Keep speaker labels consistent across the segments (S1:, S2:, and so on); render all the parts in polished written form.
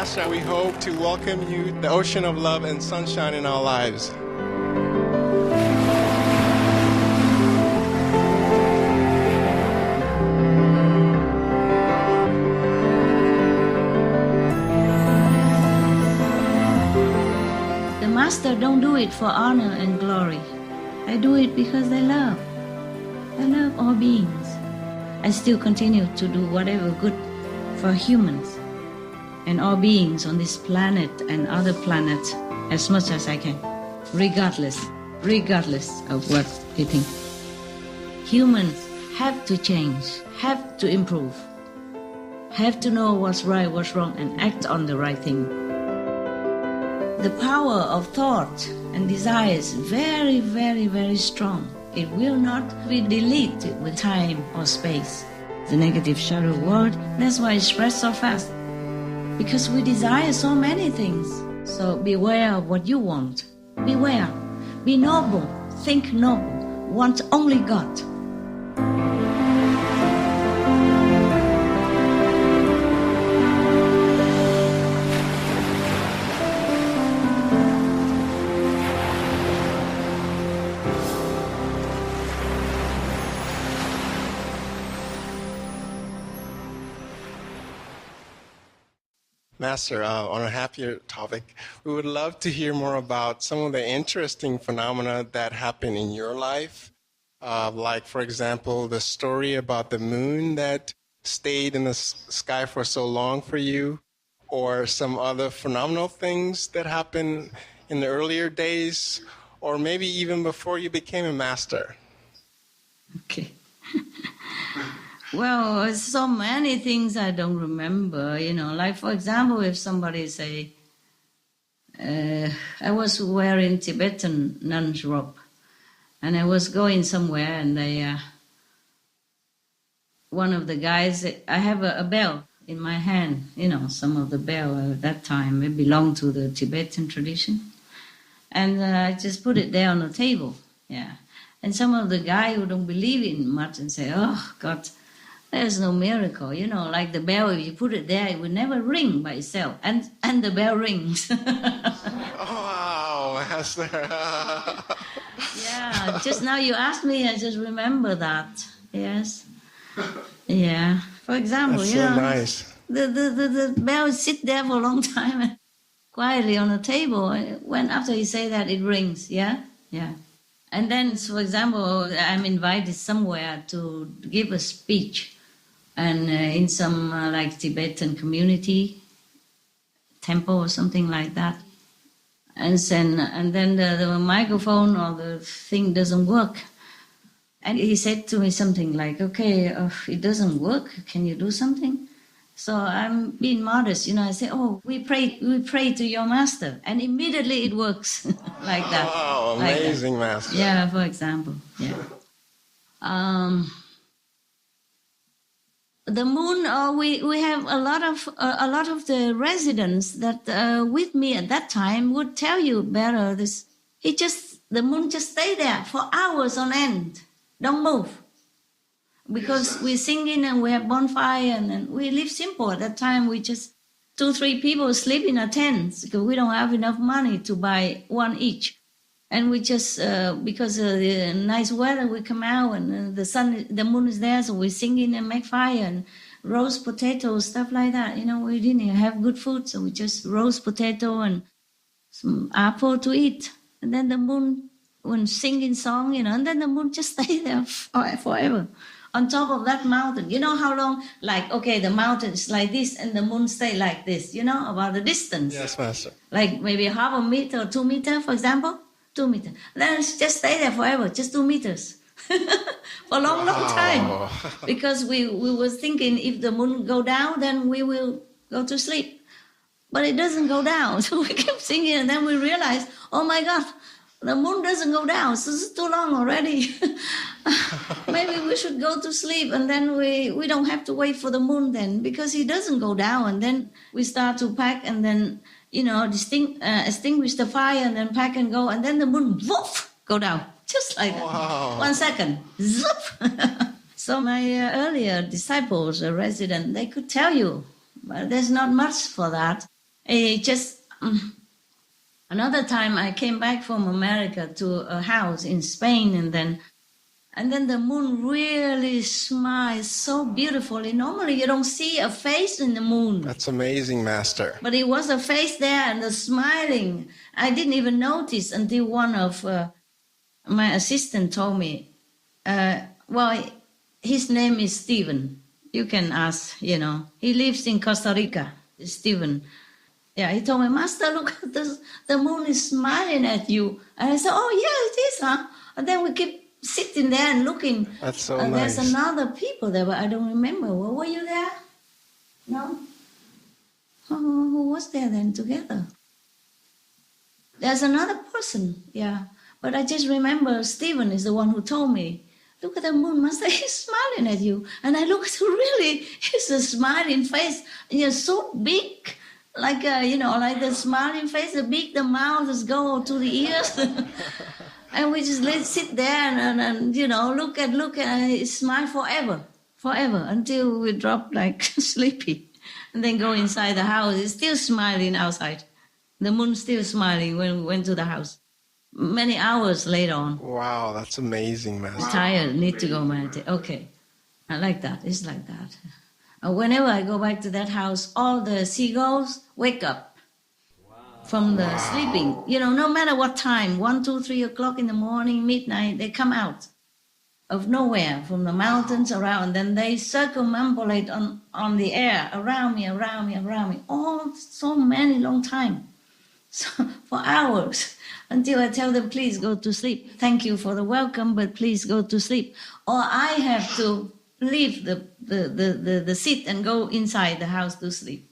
S1: Master, we hope to welcome you, the ocean of love and sunshine in our lives.
S2: The Master don't do it for honor and glory. I do it because I love. I love all beings. I still continue to do whatever good for humans and all beings on this planet and other planets as much as I can, regardless of what they think. Humans have to change, have to improve, have to know what's right, what's wrong, and act on the right thing. The power of thought and desire is very, very, very strong. It will not be deleted with time or space. The negative shadow world, that's why it spreads so fast. Because we desire so many things. So beware of what you want. Beware. Be noble. Think noble. Want only God.
S1: Master, on a happier topic, we would love to hear more about some of the interesting phenomena that happen in your life. Like, for example, the story about the moon that stayed in the sky for so long for you, or some other phenomenal things that happened in the earlier days, or maybe even before you became a master.
S2: Okay. Well, so many things I don't remember, like, for example, if somebody say, I was wearing Tibetan nun's robe, and I was going somewhere, and one of the guys, I have a bell in my hand, some of the bell at that time, it belonged to the Tibetan tradition, and I just put it there on the table, and some of the guy who don't believe in much and say, oh, God, there's no miracle, like the bell, if you put it there, it will never ring by itself. And the bell rings.
S1: Oh, wow, Master.
S2: Yeah, just now you asked me, I just remember that. Yes. Yeah. For example,
S1: That's so nice.
S2: The bell sit there for a long time and quietly on the table. When after you say that, it rings. Yeah? Yeah. And then, for example, I'm invited somewhere to give a speech. And in some like Tibetan community, temple or something like that. And then the microphone or the thing doesn't work. And he said to me something like, okay, it doesn't work. Can you do something? So I'm being modest, I say, oh, we pray to your master. And immediately it works like that.
S1: Oh, amazing, like Master.
S2: Yeah, for example, yeah. The moon, we have a lot of the residents that with me at that time would tell you better this. The moon just stay there for hours on end, don't move, because we're singing and we have bonfire and we live simple at that time. We just 2-3 people sleep in a tent because we don't have enough money to buy one each. And we just, because of the nice weather, we come out and the moon is there, so we singing and make fire and roast potatoes, stuff like that. We didn't have good food, so we just roast potato and some apple to eat. And then the moon, when singing song, and then the moon just stay there forever. On top of that mountain, how long? Like, okay, the mountain is like this and the moon stay like this, about the distance.
S1: Yes, Master.
S2: Like maybe 0.5 meter or 2 meters, for example. 2 meters. Then just stay there forever, just 2 meters. For a long time. Because we were thinking if the moon go down, then we will go to sleep. But it doesn't go down. So we kept singing and then we realized, oh my God, the moon doesn't go down. So it's too long already. Maybe we should go to sleep and then we don't have to wait for the moon then because it doesn't go down. And then we start to pack and then extinguish the fire and then pack and go, and then the moon, woof, go down, just like that.
S1: Wow.
S2: 1 second, zoop. So my earlier disciples, a resident, they could tell you, but there's not much for that. Just another time I came back from America to a house in Spain, and then the moon really smiles so beautifully. Normally you don't see a face in the moon.
S1: That's amazing, Master.
S2: But it was a face there and the smiling. I didn't even notice until one of my assistant told me, well, his name is Stephen. You can ask, you know. He lives in Costa Rica, Stephen. Yeah, he told me, Master, look, the moon is smiling at you. And I said, oh, yeah, it is, huh? And then we keep sitting there and looking.
S1: That's so
S2: and
S1: nice.
S2: There's another people there, but I don't remember. Well, were you there? No? Oh, who was there then together? There's another person, yeah. But I just remember Stephen is the one who told me, look at the moon, Master, he's smiling at you. And I looked, really, it's a smiling face. And you're so big, like, like the smiling face, the mouth is go to the ears. And we just sit there and look and smile forever, until we drop like sleepy. And then go inside the house. It's still smiling outside. The moon's still smiling when we went to the house. Many hours later on.
S1: Wow, that's amazing, Master.
S2: Tired, need to go meditate. Okay, I like that. It's like that. Whenever I go back to that house, all the seagulls wake up from the sleeping. No matter what time, 1, 2, 3 o'clock in the morning, midnight, they come out of nowhere from the mountains around. Then they circumambulate on the air around me, all so many long time, so for hours, until I tell them, please go to sleep. Thank you for the welcome, but please go to sleep. Or I have to leave the seat and go inside the house to sleep.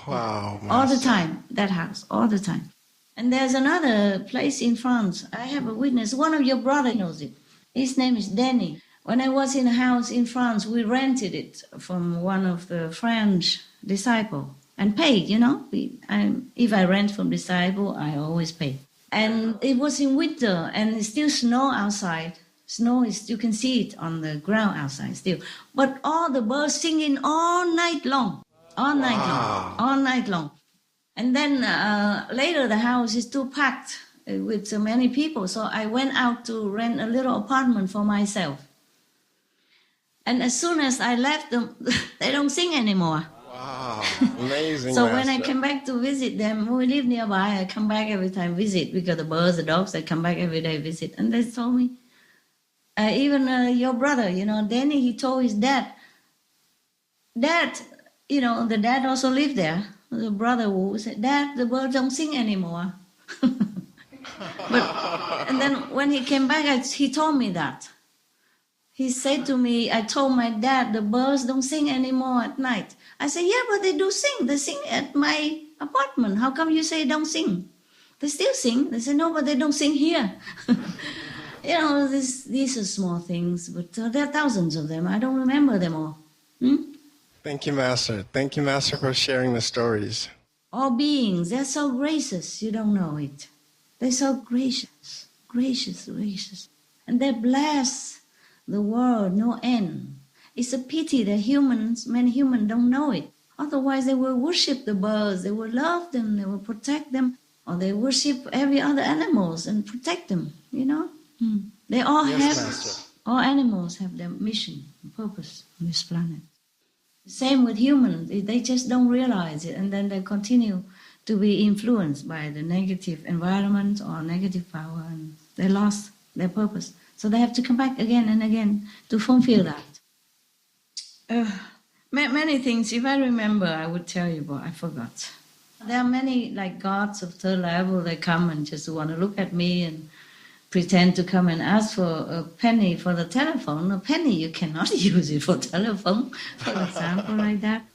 S1: Wow, Master.
S2: All the time, that house, all the time. And there's another place in France. I have a witness. One of your brothers knows it. His name is Danny. When I was in a house in France, we rented it from one of the French disciples and paid, if I rent from disciple, I always pay. And it was in winter and it's still snow outside. Snow is, you can see it on the ground outside still. But all the birds singing all night long. All night long. And then later the house is too packed with so many people. So I went out to rent a little apartment for myself. And as soon as I left them, they don't sing anymore.
S1: Wow, amazing.
S2: So
S1: Master.
S2: when I came back to visit them, we live nearby, I come back every time visit, because the birds, the dogs, they come back every day visit. And they told me, even your brother, Danny, he told his dad, the dad also lived there. The brother who said, Dad, the birds don't sing anymore. And then when he came back, he told me that. He said to me, I told my dad, the birds don't sing anymore at night. I said, yeah, but they do sing. They sing at my apartment. How come you say don't sing? They still sing. They said, no, but they don't sing here. These are small things, but there are thousands of them. I don't remember them all.
S1: Thank you, Master. Thank you, Master, for sharing the stories.
S2: All beings, they're so gracious, you don't know it. They're so gracious. And they bless the world, no end. It's a pity that many humans don't know it. Otherwise, they will worship the birds, they will love them, they will protect them, or they worship every other animals and protect them, They all
S1: Master.
S2: All animals have their mission and purpose on this planet. Same with humans, they just don't realize it, and then they continue to be influenced by the negative environment or negative power, and they lost their purpose. So they have to come back again and again to fulfill that. Many things, if I remember, I would tell you, but I forgot. There are many, like gods of third level, they come and just want to look at me and pretend to come and ask for a penny for the telephone. A penny, you cannot use it for telephone, for example, like that.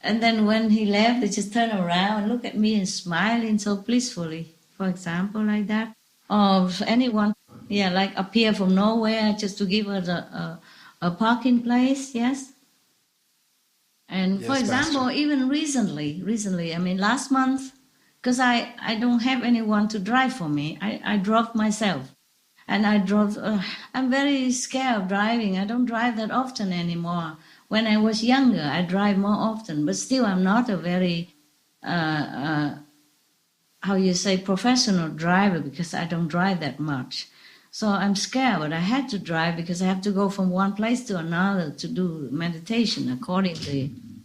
S2: And then when he left, they just turn around and look at me and smiling so blissfully, for example, like that. Or anyone, like appear from nowhere just to give us a parking place, yes. And for example, Master. Even recently, last month, because I don't have anyone to drive for me. I drove myself. And I'm very scared of driving. I don't drive that often anymore. When I was younger, I drive more often. But still, I'm not a very how you say, professional driver, because I don't drive that much. So I'm scared, but I had to drive because I have to go from one place to another to do meditation according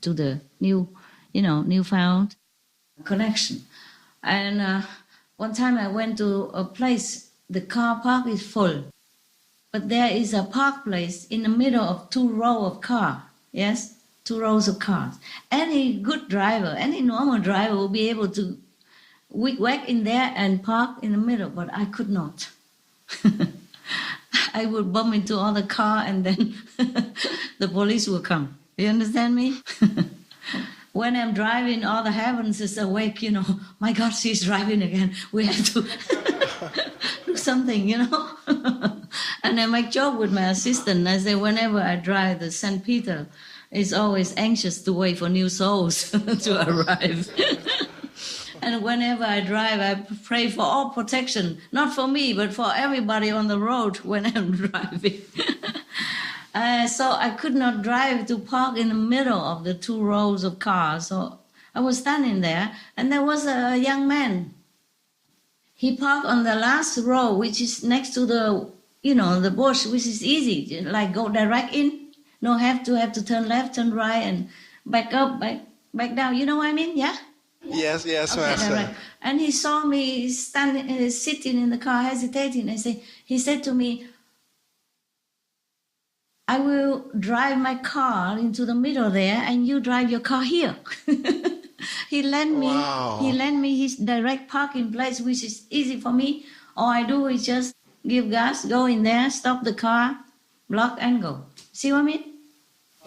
S2: to the newfound connection. And one time I went to a place, the car park is full, but there is a park place in the middle of 2 rows of cars. Yes, 2 rows of cars. Any good driver, any normal driver will be able to whack in there and park in the middle, but I could not. I would bump into all the car and then the police will come. You understand me? When I'm driving, all the heavens is awake, My God, she's driving again. We have to do something, And I make joke with my assistant. I say, whenever I drive, the St. Peter is always anxious to wait for new souls to arrive. And whenever I drive, I pray for all protection, not for me, but for everybody on the road when I'm driving. So I could not drive to park in the middle of the 2 rows of cars. So I was standing there, and there was a young man. He parked on the last row, which is next to the bush, which is easy, like go direct in. No have to turn left, turn right, and back up, back down. You know what I mean? Yeah?
S1: Yes, okay, Master.
S2: Right. And he saw me standing, sitting in the car, hesitating. He said to me, I will drive my car into the middle there, and you drive your car here. He lent me his direct parking place, which is easy for me. All I do is just give gas, go in there, stop the car, block, and go. See what I mean?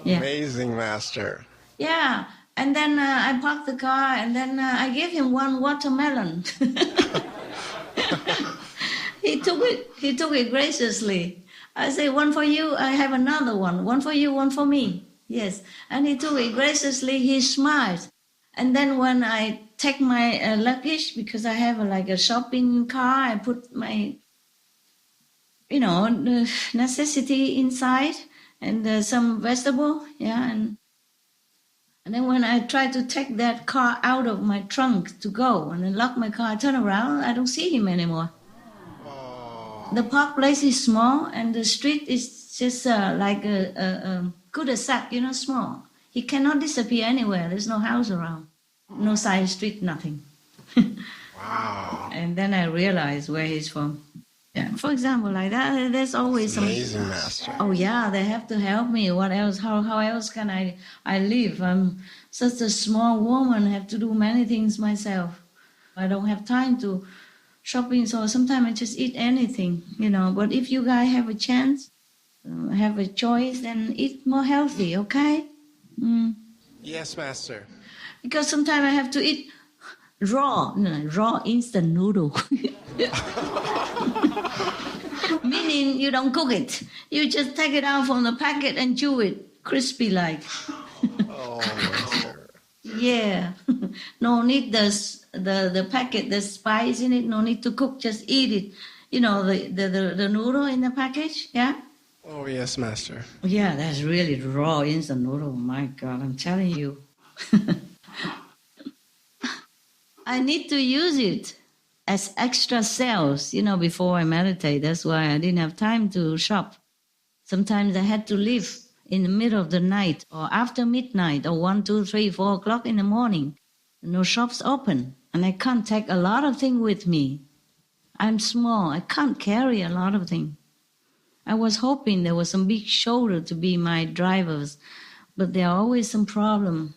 S2: Yeah.
S1: Amazing, Master.
S2: Yeah. And then I parked the car, and then I gave him 1 watermelon. He took it graciously. I say, 1 for you, I have another one. 1 for you, 1 for me. Yes. And he took it graciously, he smiled. And then when I take my luggage, because I have a shopping car, I put my, necessity inside, and some vegetable, yeah, and then when I try to take that car out of my trunk to go and then lock my car, I turn around, I don't see him anymore. Oh. The park place is small, and the street is just like a cul-de-sac, small. He cannot disappear anywhere. There's no house around, no side street, nothing.
S1: Wow.
S2: And then I realized where he's from. Yeah. For example, like that, there's always some...
S1: Amazing, Master.
S2: Oh, yeah, they have to help me. What else? How else can I live? I'm such a small woman, I have to do many things myself. I don't have time to shopping, so sometimes I just eat anything, But if you guys have a chance, have a choice, then eat more healthy, okay? Mm.
S1: Yes, Master.
S2: Because sometimes I have to eat raw instant noodle. Meaning you don't cook it. You just take it out from the packet and chew it, crispy like.
S1: Oh, Master.
S2: Yeah. No need the packet, the spice in it, no need to cook, just eat it. The noodle in the package, yeah?
S1: Oh, yes, Master.
S2: Yeah, that's really raw instant noodle. My God, I'm telling you. I need to use it as extra cells, before I meditate. That's why I didn't have time to shop. Sometimes I had to leave in the middle of the night or after midnight or 1, 2, 3, 4 o'clock in the morning. No shops open, and I can't take a lot of things with me. I'm small. I can't carry a lot of things. I was hoping there was some big shoulder to be my drivers, but there are always some problem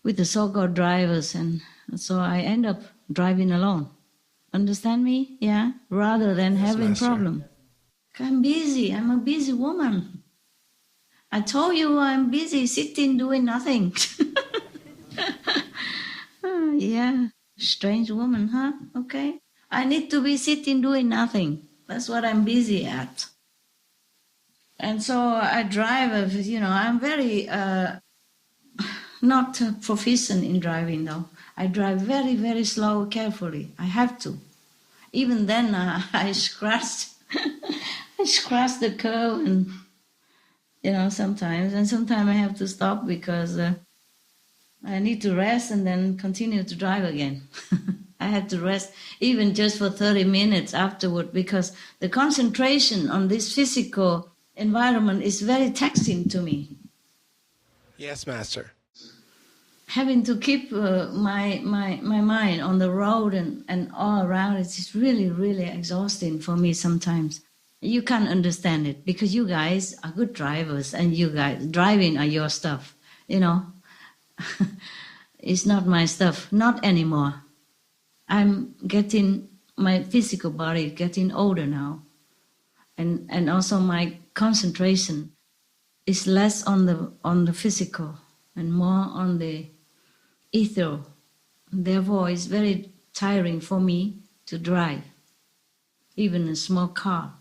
S2: with the so-called drivers, and so I end up driving alone. Understand me? Yeah? Rather than having
S1: Master.
S2: problem. I'm busy. I'm a busy woman. I told you I'm busy sitting doing nothing. Yeah. Strange woman, huh? Okay. I need to be sitting doing nothing. That's what I'm busy at. And so I drive, I'm very not proficient in driving though. I drive very, very slow, carefully. I have to. Even then, I scratched the curb, and sometimes I have to stop because I need to rest and then continue to drive again. I had to rest even just for 30 minutes afterward because the concentration on this physical environment is very taxing to me.
S1: Yes, Master.
S2: Having to keep my mind on the road and all around, it's really, really exhausting for me sometimes. You can't understand it because you guys are good drivers and you guys driving are your stuff, you know. It's not my stuff, not anymore. I'm getting, my physical body getting older now. And also my concentration is less on the physical and more on the ethereal. Therefore, it's very tiring for me to drive, even a small car.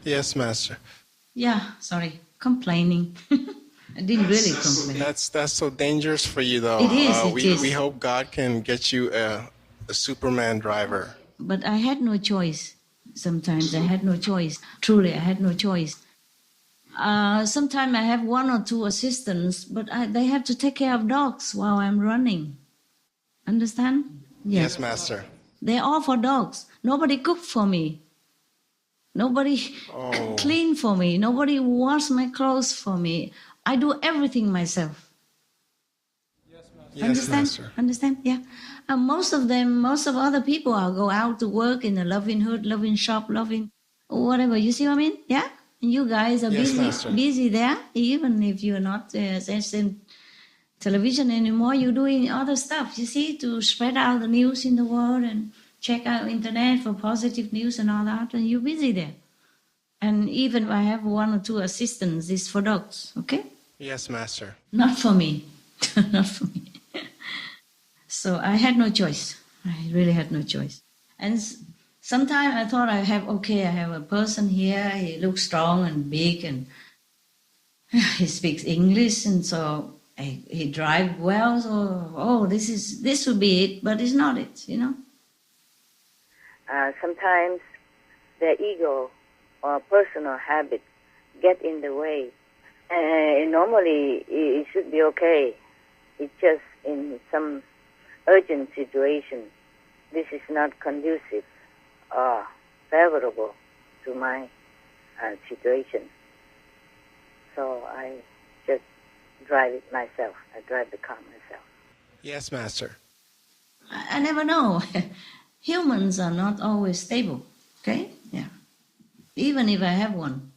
S1: Yes, Master.
S2: Yeah, sorry, complaining. I didn't really complain.
S1: That's so dangerous for you, though.
S2: It is.
S1: We hope God can get you a Superman driver.
S2: But I had no choice. Sometimes I had no choice. Truly, I had no choice. Sometimes I have one or two assistants, but they have to take care of dogs while I'm running. Understand?
S1: Yes, Master.
S2: They're all for dogs. Nobody cook for me. Nobody clean for me. Nobody wash my clothes for me. I do everything myself.
S1: Yes,
S2: Understand?
S1: Master.
S2: Understand? Yeah. And most of other people are go out to work in a loving hood, loving shop, loving whatever. You see what I mean? Yeah. And you guys are busy there. Even if you're not in television anymore, you're doing other stuff. You see, to spread out the news in the world and check out internet for positive news and all that. And you're busy there. And even if I have one or two assistants, it's for dogs. Okay?
S1: Yes, Master.
S2: Not for me. Not for me. So I had no choice. I really had no choice. And sometimes I thought I have a person here. He looks strong and big and he speaks English, and so he drives well. So this would be it, but it's not it, you know.
S3: Sometimes the ego or personal habit get in the way. Normally it should be okay. It's just in some urgent situation, this is not conducive or favorable to my situation. So I just drive it myself. I drive the car myself.
S1: Yes, Master.
S2: I never know. Humans are not always stable, okay? Yeah. Even if I have one,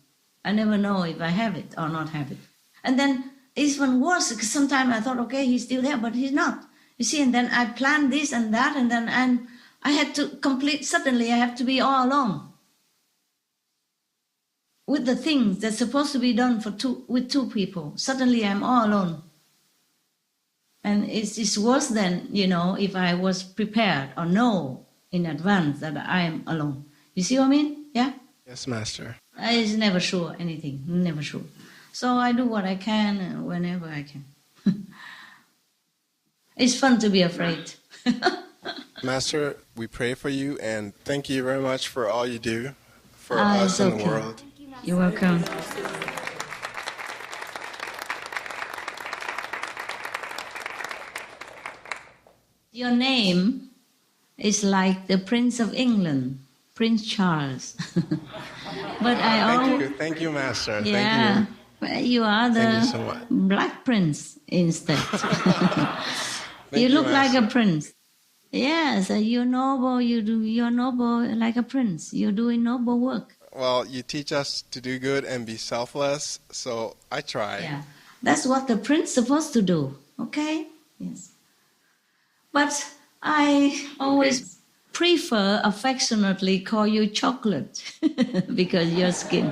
S2: I never know if I have it or not have it. And then it's even worse because sometimes I thought, okay, he's still there, but he's not. You see, and then I planned this and that, and then I had to suddenly I have to be all alone with the things that's supposed to be done with two people. Suddenly I'm all alone. And it's worse than, if I was prepared or know in advance that I am alone. You see what I mean? Yeah?
S1: Yes, Master.
S2: I is never sure anything, never sure. So I do what I can whenever I can. It's fun to be afraid.
S1: Master, we pray for you and thank you very much for all you do for us in the world.
S2: You're welcome. Your name is like the Prince of England, Prince Charles. But
S1: Thank you, Master.
S2: Yeah,
S1: Thank you.
S2: You are the
S1: so
S2: Black Prince instead.
S1: You,
S2: look
S1: Master.
S2: like a prince. Yes, you're noble. You're noble like a prince. You're doing noble work.
S1: Well, you teach us to do good and be selfless, so I try.
S2: Yeah, that's what the prince is supposed to do. Okay? Yes. But I always prefer affectionately call you chocolate because your skin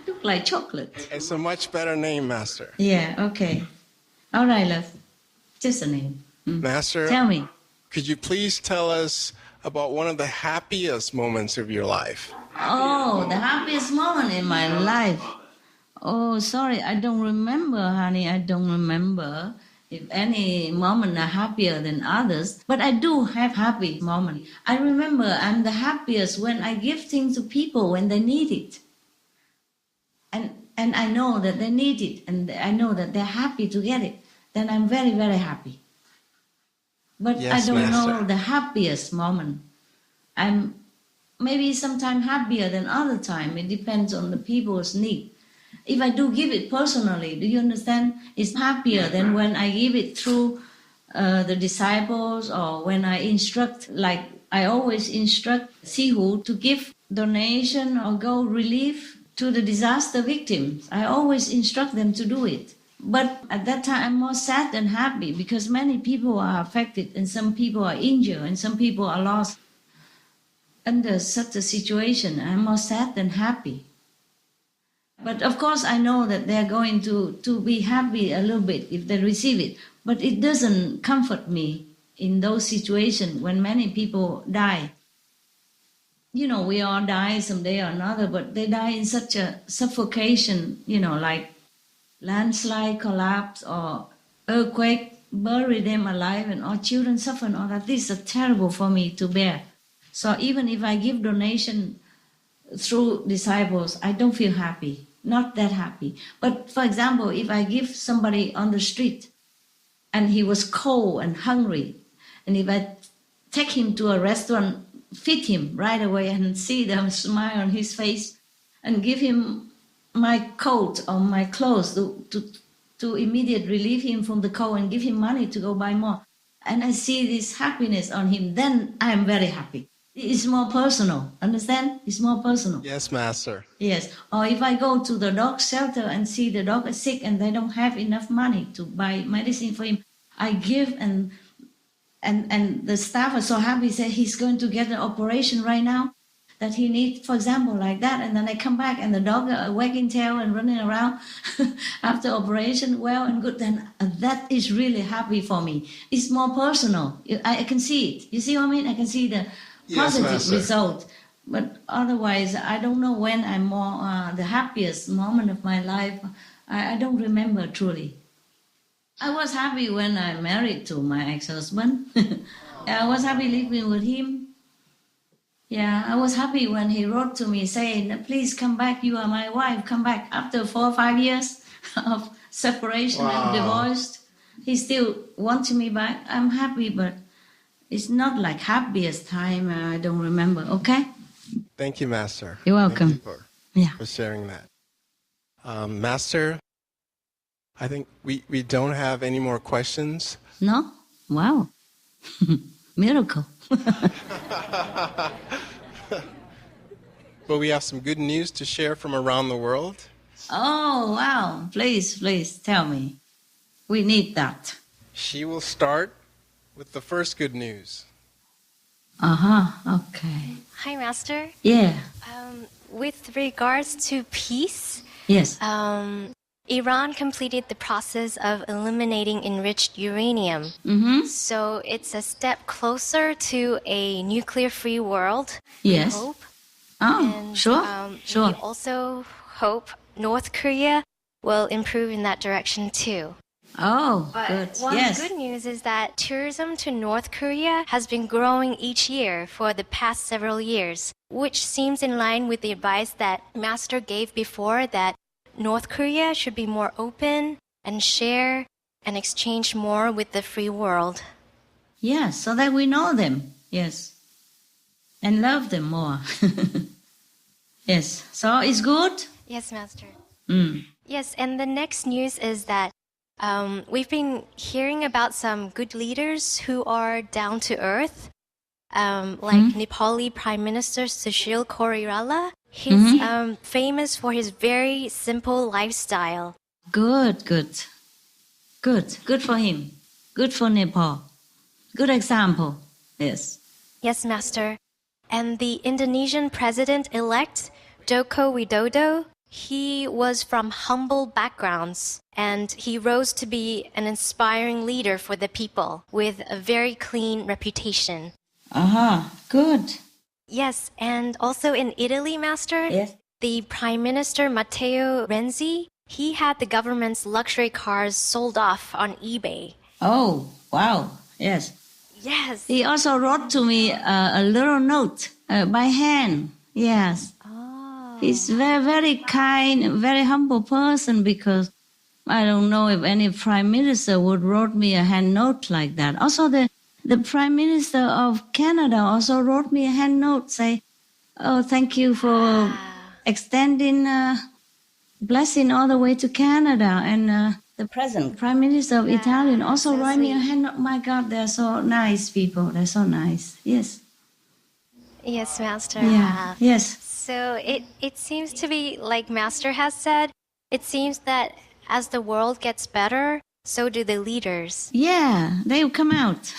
S2: look like chocolate.
S1: It's a much better name, Master.
S2: Yeah. Okay. All right, love. Just a name.
S1: Master,
S2: Tell me.
S1: could you please tell us about one of the happiest moments of your life?
S2: Oh, the happiest moment in my life. Oh, sorry, I don't remember, honey. I don't remember if any moment are happier than others. But I do have happy moments. I remember I'm the happiest when I give things to people when they need it. And and I know that they need it, and I know that they're happy to get it, then I'm very, very happy. But
S1: Yes,
S2: I don't
S1: Master.
S2: know the happiest moment. I'm maybe sometimes happier than other time. It depends on the people's need. If I do give it personally, do you understand? It's happier than when I give it through the disciples, or when I instruct, like I always instruct Sihu to give donation or go relief to the disaster victims. I always instruct them to do it. But at that time, I'm more sad than happy, because many people are affected, and some people are injured, and some people are lost. Under such a situation, I'm more sad than happy. But of course, I know that they're going to be happy a little bit if they receive it. But it doesn't comfort me in those situations when many people die. You know, we all die someday or another, but they die in such a suffocation, you know, like landslide collapse or earthquake, bury them alive, and our children suffer and all that. This is terrible for me to bear. So even if I give donation through disciples, I don't feel happy, not that happy. But for example, if I give somebody on the street and he was cold and hungry, and if I take him to a restaurant, feed him right away and see the smile on his face, and give him my coat or my clothes to immediately relieve him from the cold, and give him money to go buy more, and I see this happiness on him, then I am very happy. It's more personal, understand? It's more personal.
S1: Yes, Master.
S2: Yes. Or if I go to the dog shelter and see the dog is sick and they don't have enough money to buy medicine for him, I give, and the staff are so happy, say he's going to get an operation right now that he needs, for example, like that. And then I come back and the dog are wagging tail and running around after operation, well and good. Then that is really happy for me. It's more personal. I can see it. You see what I mean? I can see the positive
S1: Yes,
S2: result. But otherwise, I don't know when I'm more the happiest moment of my life. I don't remember truly. I was happy when I married to my ex-husband. I was happy living with him. Yeah, I was happy when he wrote to me saying, please come back, you are my wife, come back. After 4 or 5 years of separation and divorced, he still wanted me back. I'm happy, but it's not like happiest time. I don't remember. Okay?
S1: Thank you, Master.
S2: You're welcome.
S1: Thank you for sharing that. Master, I think we don't have any more questions.
S2: No? Wow. Miracle.
S1: But we have some good news to share from around the world.
S2: Oh, wow. Please tell me. We need that.
S1: She will start with the first good news.
S2: Okay.
S4: Hi, Master.
S2: Yeah.
S4: With regards to peace,
S2: Yes.
S4: Iran completed the process of eliminating enriched uranium.
S2: Mm-hmm.
S4: So it's a step closer to a nuclear-free world.
S2: Yes.
S4: We hope.
S2: Oh,
S4: And,
S2: sure.
S4: We also hope North Korea will improve in that direction too.
S2: Oh,
S4: But
S2: good.
S4: one
S2: Yes.
S4: good news is that tourism to North Korea has been growing each year for the past several years, which seems in line with the advice that Master gave before, that North Korea should be more open and share and exchange more with the free world.
S2: Yes, so that we know them. Yes. And love them more. Yes. So it's good?
S4: Yes, Master.
S2: Mm.
S4: Yes, and the next news is that we've been hearing about some good leaders who are down to earth, like Nepali Prime Minister Sushil Koirala. He's famous for his very simple lifestyle.
S2: Good for him. Good for Nepal. Good example. Yes.
S4: Yes, Master. And the Indonesian president-elect, Joko Widodo, he was from humble backgrounds, and he rose to be an inspiring leader for the people with a very clean reputation.
S2: Good.
S4: Yes, and also in Italy, Master,
S2: Yes.
S4: the Prime Minister Matteo Renzi, he had the government's luxury cars sold off on eBay.
S2: Oh, wow. Yes.
S4: Yes.
S2: He also wrote to me a little note by hand. Yes.
S4: Oh.
S2: He's very, very kind, very humble person, because I don't know if any prime minister would wrote me a hand note like that. Also, the prime minister of Canada also wrote me a hand note, say, "Oh, thank you for extending blessing all the way to Canada." And the present prime minister of Italy also
S4: so
S2: wrote me a
S4: sweet.
S2: hand note. My God, they're so nice people. They're so nice. Yes.
S4: Yes, Master.
S2: Yeah. Yes.
S4: So it seems to be like Master has said, it seems that as the world gets better, so do the leaders.
S2: Yeah, they'll come out.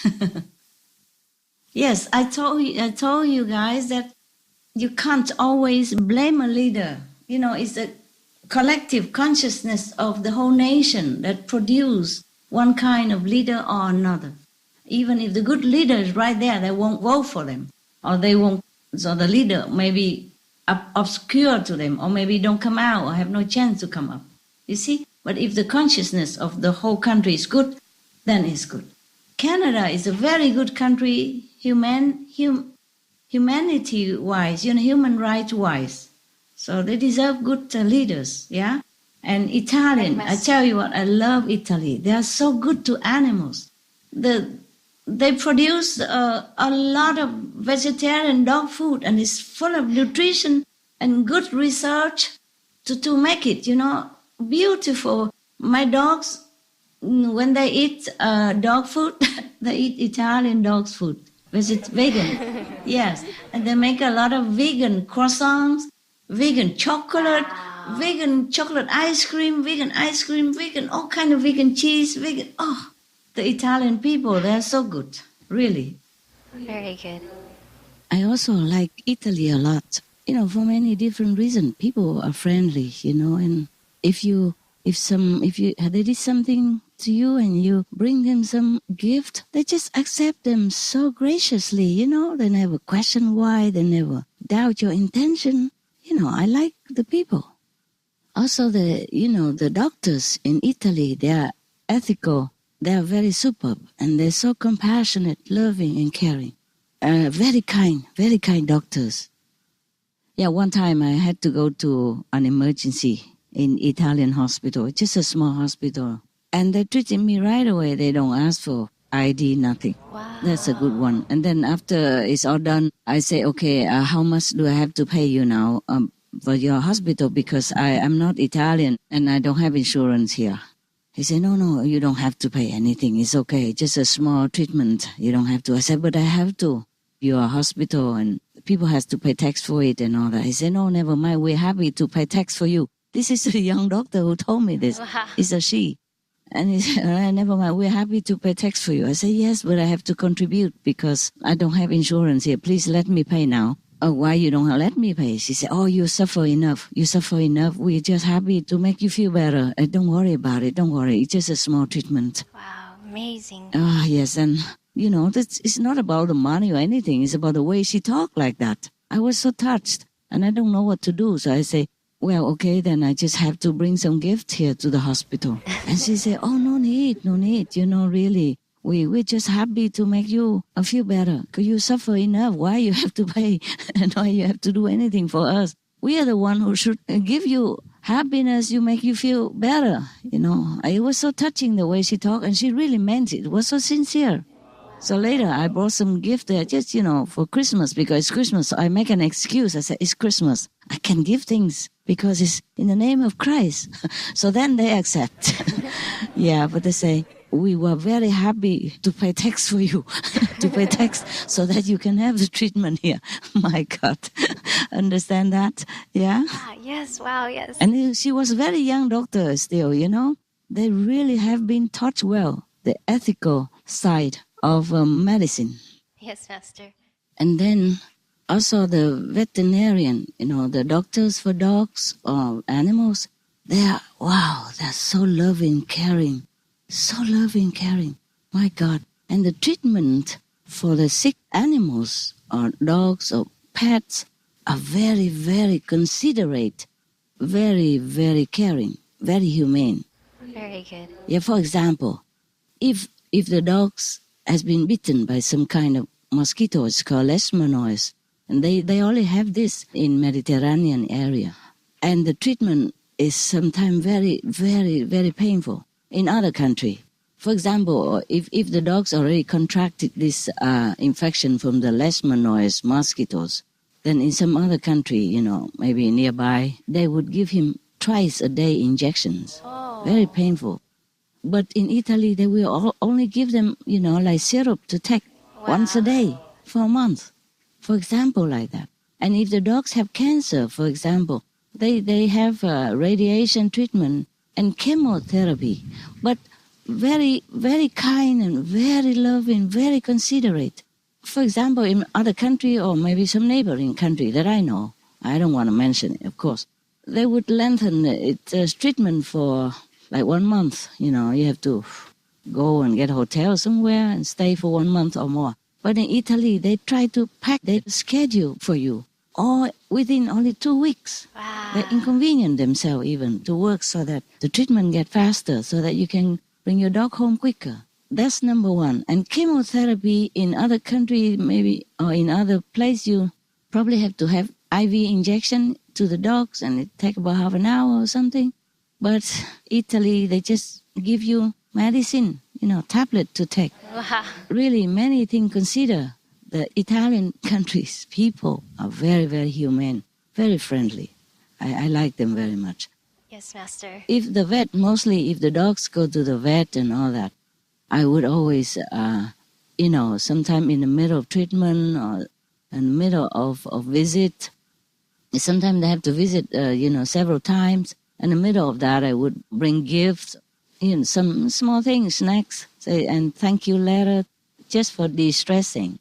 S2: Yes, I told you guys that you can't always blame a leader. You know, it's a collective consciousness of the whole nation that produce one kind of leader or another. Even if the good leader is right there, they won't vote for them, or they won't. So the leader may be obscure to them, or maybe don't come out, or have no chance to come up. You see? But if the consciousness of the whole country is good, then it's good. Canada is a very good country, humanity-wise, human rights-wise. So they deserve good leaders, yeah? And Italian, I tell you what, I love Italy. They are so good to animals. They produce a lot of vegetarian dog food, and it's full of nutrition and good research to make it, beautiful. My dogs, when they eat dog food, they eat Italian dog's food, vegan. Yes, and they make a lot of vegan croissants, vegan chocolate, vegan chocolate ice cream, vegan all kind of vegan cheese, vegan. Oh, the Italian people, they're so good, really.
S4: Very good.
S2: I also like Italy a lot, for many different reasons. People are friendly, and if they did something to you and you bring them some gift, they just accept them so graciously, They never question why, they never doubt your intention. I like the people. Also, the doctors in Italy, they are ethical, they are very superb, and they're so compassionate, loving, and caring. Very kind doctors. Yeah, one time I had to go to an emergency in Italian hospital, just a small hospital. And they treated me right away. They don't ask for ID, nothing.
S4: Wow.
S2: That's a good one. And then after it's all done, I say, okay, how much do I have to pay you now for your hospital? Because I'm not Italian and I don't have insurance here. He said, no, you don't have to pay anything. It's okay. Just a small treatment. You don't have to. I said, but I have to. You're a hospital and people have to pay tax for it and all that. He said, no, never mind. We're happy to pay tax for you. This is a young doctor who told me this.
S4: Wow.
S2: It's a she. And he said, all right, never mind. We're happy to pay tax for you. I said, yes, but I have to contribute because I don't have insurance here. Please let me pay now. Oh, why you don't let me pay? She said, oh, you suffer enough. We're just happy to make you feel better. Don't worry about it. Don't worry. It's just a small treatment.
S4: Wow, amazing.
S2: Yes. And, it's not about the money or anything. It's about the way she talked like that. I was so touched and I don't know what to do. So I say, well, okay, then I just have to bring some gift here to the hospital. And she said, oh, no need. Really. We're just happy to make you feel better. Because you suffer enough. Why you have to pay? And why you have to do anything for us? We are the one who should give you happiness. You make you feel better. It was so touching the way she talked. And she really meant it. It was so sincere. So later I brought some gift there just, for Christmas. Because it's Christmas. So I make an excuse. I said, it's Christmas. I can give things because it's in the name of Christ. So then they accept. Yeah, but they say, we were very happy to pay tax for you, to pay tax so that you can have the treatment here. My God. Understand that? Yeah?
S4: Yes, wow, yes.
S2: And she was a very young doctor still, They really have been taught well, the ethical side of medicine.
S4: Yes, Master.
S2: And then also the veterinarian, the doctors for dogs or animals, they're so loving, caring. So loving, caring. My God. And the treatment for the sick animals or dogs or pets are very, very considerate, very, very caring, very humane.
S4: Very good.
S2: Yeah, for example, if the dogs has been bitten by some kind of mosquito, it's called leishmaniasis, And they only have this in Mediterranean area. And the treatment is sometimes very, very, very painful in other country. For example, if the dogs already contracted this infection from the leishmaniasis mosquitoes, then in some other country, maybe nearby, they would give him twice a day injections.
S4: Oh.
S2: Very painful. But in Italy, they will only give them, like syrup to take once a day for a month. For example, like that. And if the dogs have cancer, for example, they have radiation treatment and chemotherapy. But very, very kind and very loving, very considerate. For example, in other country or maybe some neighboring country that I know, I don't want to mention it, of course, they would lengthen its treatment for like 1 month. You have to go and get a hotel somewhere and stay for 1 month or more. But in Italy, they try to pack their schedule for you, or within only 2 weeks.
S4: Wow.
S2: They inconvenience themselves even to work so that the treatment get faster, so that you can bring your dog home quicker. That's number one. And chemotherapy in other countries, maybe, or in other place, you probably have to have IV injection to the dogs, and it takes about half an hour or something. But Italy, they just give you medicine, tablet to take.
S4: Wow.
S2: Really, many things consider. The Italian countries, people are very, very humane, very friendly. I like them very much.
S4: Yes, Master.
S2: If the dogs go to the vet and all that, I would always, sometime in the middle of treatment or in the middle of visit, sometimes they have to visit, several times. In the middle of that, I would bring gifts, some small things, snacks, and thank you letter, just for de-stressing.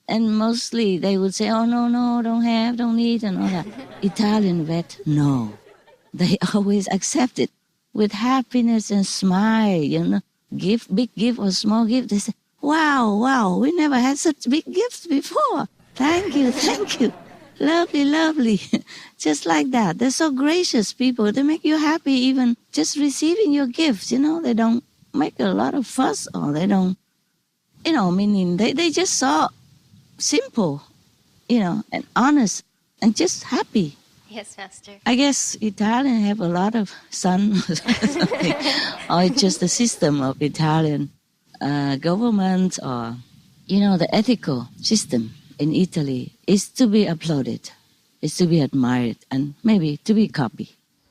S2: And mostly they would say, oh, no, don't need, and all that. Italian vet, no. They always accept it with happiness and smile, gift, big gift or small gift. They say, wow, we never had such big gifts before. Thank you. Lovely. Just like that. They're so gracious people. They make you happy even just receiving your gifts, They don't make a lot of fuss, or they don't, meaning they just so simple, and honest and just happy.
S4: Yes, Master.
S2: I guess Italians have a lot of sun or something. Or it's just the system of Italian government, or, the ethical system in Italy is to be applauded, is to be admired, and maybe to be copied.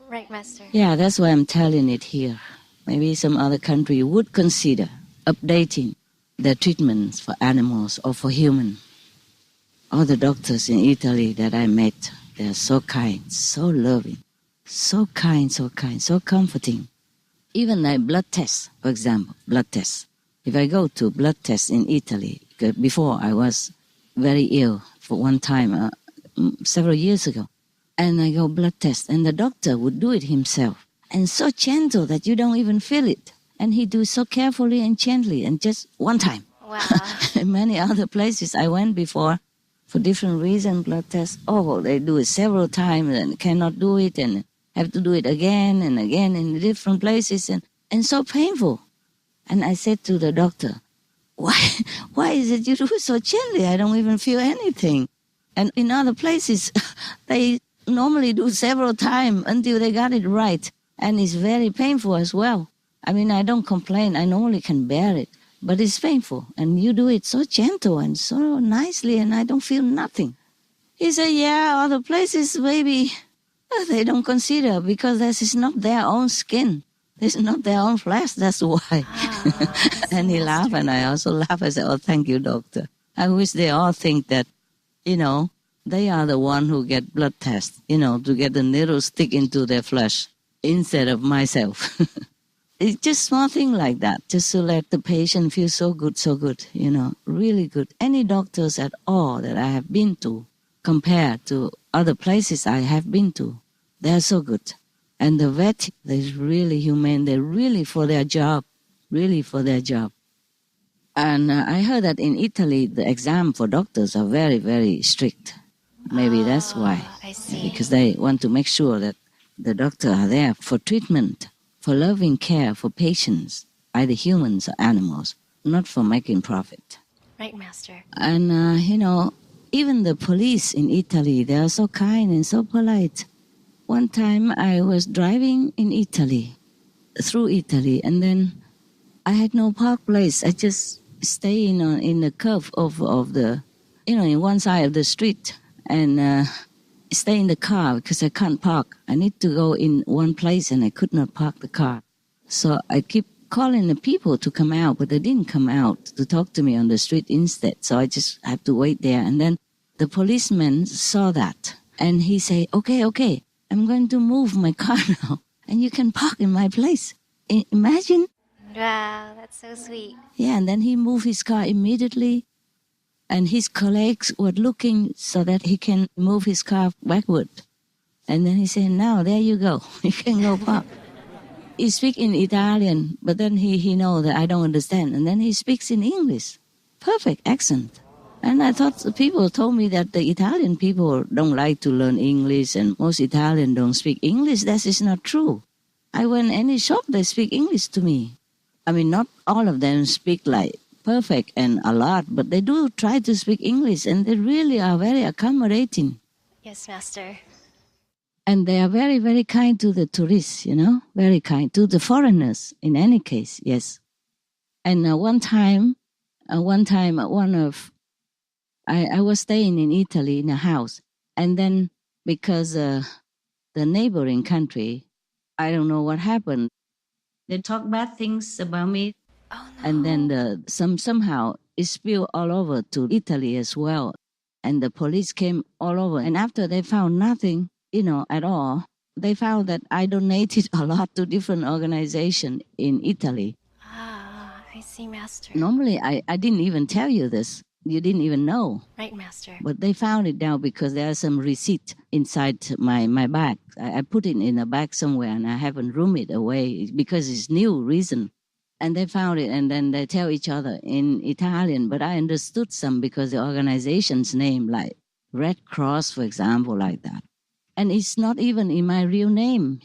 S4: Right, Master.
S2: Yeah, that's why I'm telling it here. Maybe some other country would consider updating their treatments for animals or for humans. All the doctors in Italy that I met, they're so kind, so loving, so kind, so comforting. Even like blood tests, for example, blood tests. If I go to blood tests in Italy, before I was very ill for one time, several years ago, and I go blood test, and the doctor would do it himself, and so gentle that you don't even feel it. And he do so carefully and gently, and just one time.
S4: Wow.
S2: In many other places I went before, for different reasons, blood tests, they do it several times and cannot do it, and have to do it again and again in different places, and so painful. And I said to the doctor, why is it you do it so gently? I don't even feel anything. And in other places, they normally do several times until they got it right. And it's very painful as well. I mean, I don't complain. I normally can bear it. But it's painful. And you do it so gentle and so nicely, and I don't feel nothing. He said, yeah, other places maybe they don't consider, because this is not their own skin. This is not their own flesh. That's why. And he laughed, and I also laughed. I said, oh, thank you, doctor. I wish they all think that, they are the one who get blood tests, to get the needle stick into their flesh instead of myself. It's just small thing like that, just to let the patient feel so good, really good. Any doctors at all that I have been to, compared to other places I have been to, they're so good. And the vet, they're really humane. They're really for their job. And I heard that in Italy, the exam for doctors are very, very strict. Maybe that's why.
S4: I see.
S2: Because they want to make sure that the doctors are there for treatment, for loving care for patients, either humans or animals, not for making profit.
S4: Right, Master.
S2: And, Even the police in Italy, they are so kind and so polite. One time I was driving in Italy, through Italy, and then I had no park place. I just stay in the curve of the, in one side of the street and stay in the car because I can't park. I need to go in one place and I could not park the car. So I keep calling the people to come out, but they didn't come out to talk to me on the street instead. So I just have to wait there. And then the policeman saw that and he said, okay, I'm going to move my car now and you can park in my place. Imagine.
S4: Wow, that's so sweet.
S2: Yeah, and then he moved his car immediately and his colleagues were looking so that he can move his car backward. And then he said, now there you go. You can go park. He speaks in Italian, but then he knows that I don't understand. And then he speaks in English. Perfect accent. And I thought the people told me that the Italian people don't like to learn English and most Italians don't speak English. That is not true. I went any shop, they speak English to me. I mean, not all of them speak like perfect and a lot, but they do try to speak English and they really are very accommodating.
S4: Yes, Master.
S2: And they are very, very kind to the tourists, very kind to the foreigners in any case, yes. And one time, I was staying in Italy in a house. And then because the neighboring country, I don't know what happened. They talk bad things about me.
S4: Oh, no.
S2: And then somehow it spilled all over to Italy as well. And the police came all over. And after they found nothing, at all, they found that I donated a lot to different organizations in Italy.
S4: Ah, I see, Master.
S2: Normally, I didn't even tell you this. You didn't even know.
S4: Right, Master.
S2: But they found it now because there are some receipt inside my bag. I put it in a bag somewhere and I haven't roomed it away because it's new reason. And they found it and then they tell each other in Italian. But I understood some because the organization's name, like Red Cross, for example, like that. And it's not even in my real name,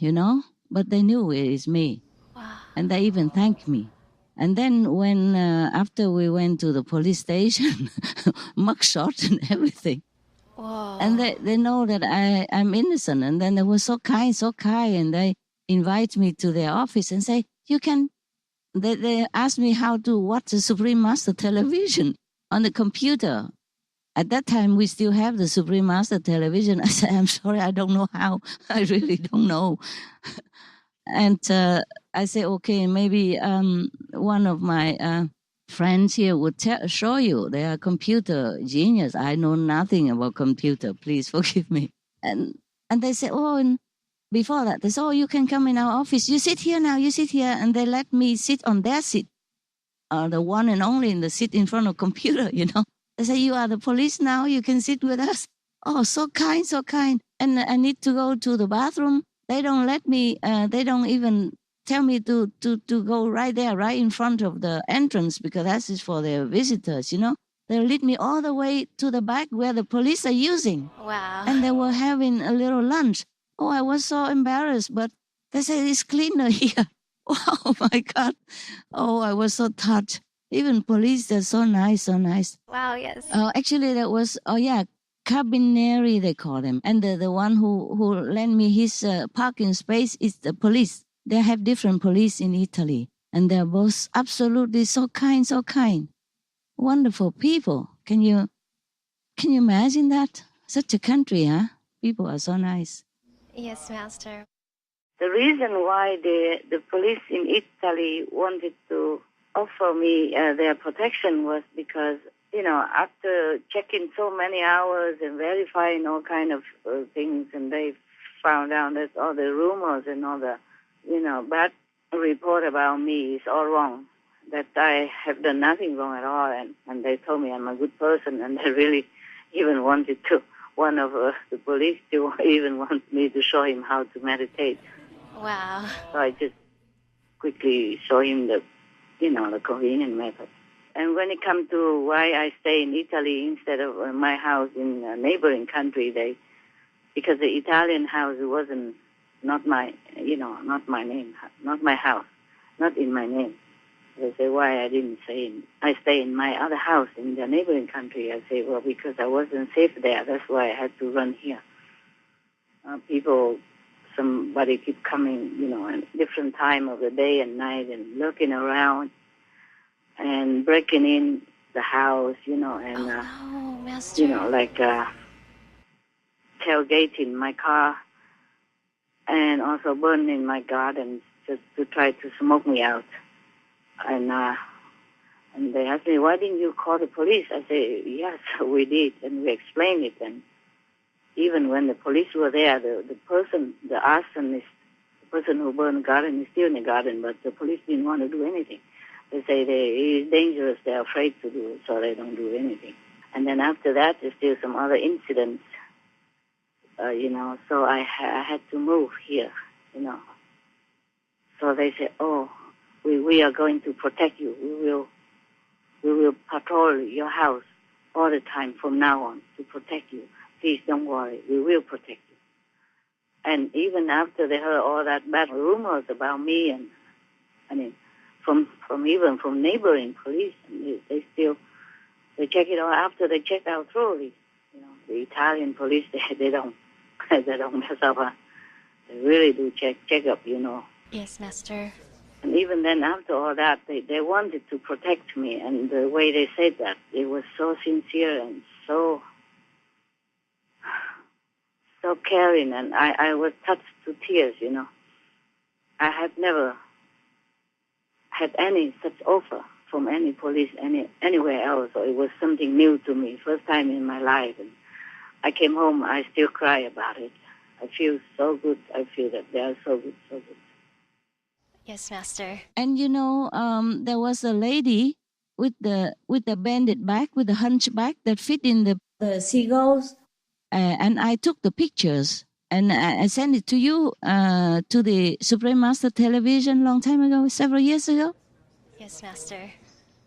S2: but they knew it is me.
S4: Wow.
S2: And they even thanked me. And then when, after we went to the police station, mugshot and everything.
S4: Whoa.
S2: And they know that I'm innocent. And then they were so kind. And they invite me to their office and say, they asked me how to watch the Supreme Master television on the computer. At that time, we still have the Supreme Master television. I said, I'm sorry, I don't know how. I really don't know. And I said, okay, maybe one of my friends here would show you. They are computer genius. I know nothing about computer. Please forgive me. And they said, and before that, they said, you can come in our office. You sit here now, you sit here. And they let me sit on their seat, the one and only in the seat in front of computer, They say, you are the police now, you can sit with us. Oh, so kind. And I need to go to the bathroom. They don't let me, they don't even tell me to go right there, right in front of the entrance, because that is for their visitors, They lead me all the way to the back where the police are using.
S4: Wow.
S2: And they were having a little lunch. Oh, I was so embarrassed, but they said it's cleaner here. Oh, my God. Oh, I was so touched. Even police, they're so nice.
S4: Wow, yes.
S2: Actually, that was, Carabinieri, they call them. And the one who lent me his parking space is the police. They have different police in Italy. And they're both absolutely so kind. Wonderful people. Can you imagine that? Such a country, huh? People are so nice.
S4: Yes, Master.
S3: The reason why the police in Italy wanted to offer me their protection was because, after checking so many hours and verifying all kind of things, and they found out that all the rumors and all the, bad report about me is all wrong, that I have done nothing wrong at all, and they told me I'm a good person, and they really even wanted to, one of the police to even want me to show him how to meditate.
S4: Wow.
S3: So I just quickly show him the convenient method. And when it comes to why I stay in Italy instead of my house in a neighboring country, because the Italian house not my name, not my house, not in my name. They say, why I didn't I stay in my other house in the neighboring country. I say, well, because I wasn't safe there. That's why I had to run here. Somebody keep coming, at different time of the day and night and looking around and breaking in the house, and,
S4: Master.
S3: Tailgating my car and also burning my garden just to try to smoke me out. And they asked me, why didn't you call the police? I say, yes, we did, and we explained it. And even when the police were there, the arsonist, the person who burned the garden is still in the garden, but the police didn't want to do anything. They say it is dangerous, they're afraid to do it, so they don't do anything. And then after that, there's still some other incidents, so I had to move here, So they said, oh, we are going to protect you. We will patrol your house all the time from now on to protect you. Please don't worry. We will protect you. And even after they heard all that bad rumors about me, and from neighboring police, and they check it out after they check out thoroughly. The Italian police they don't mess up. They really do check up.
S4: Yes, Master.
S3: And even then, after all that, they wanted to protect me, and the way they said that, it was so sincere and so caring, and I was touched to tears, I have never had any such offer from any police anywhere else, so it was something new to me, first time in my life. And I came home, I still cry about it. I feel so good. I feel that they are so good, so good.
S4: Yes, Master.
S2: And there was a lady with the bended back, with the hunchback that fit in the seagulls. And I took the pictures and I sent it to you, to the Supreme Master Television long time ago, several years ago.
S4: Yes, Master.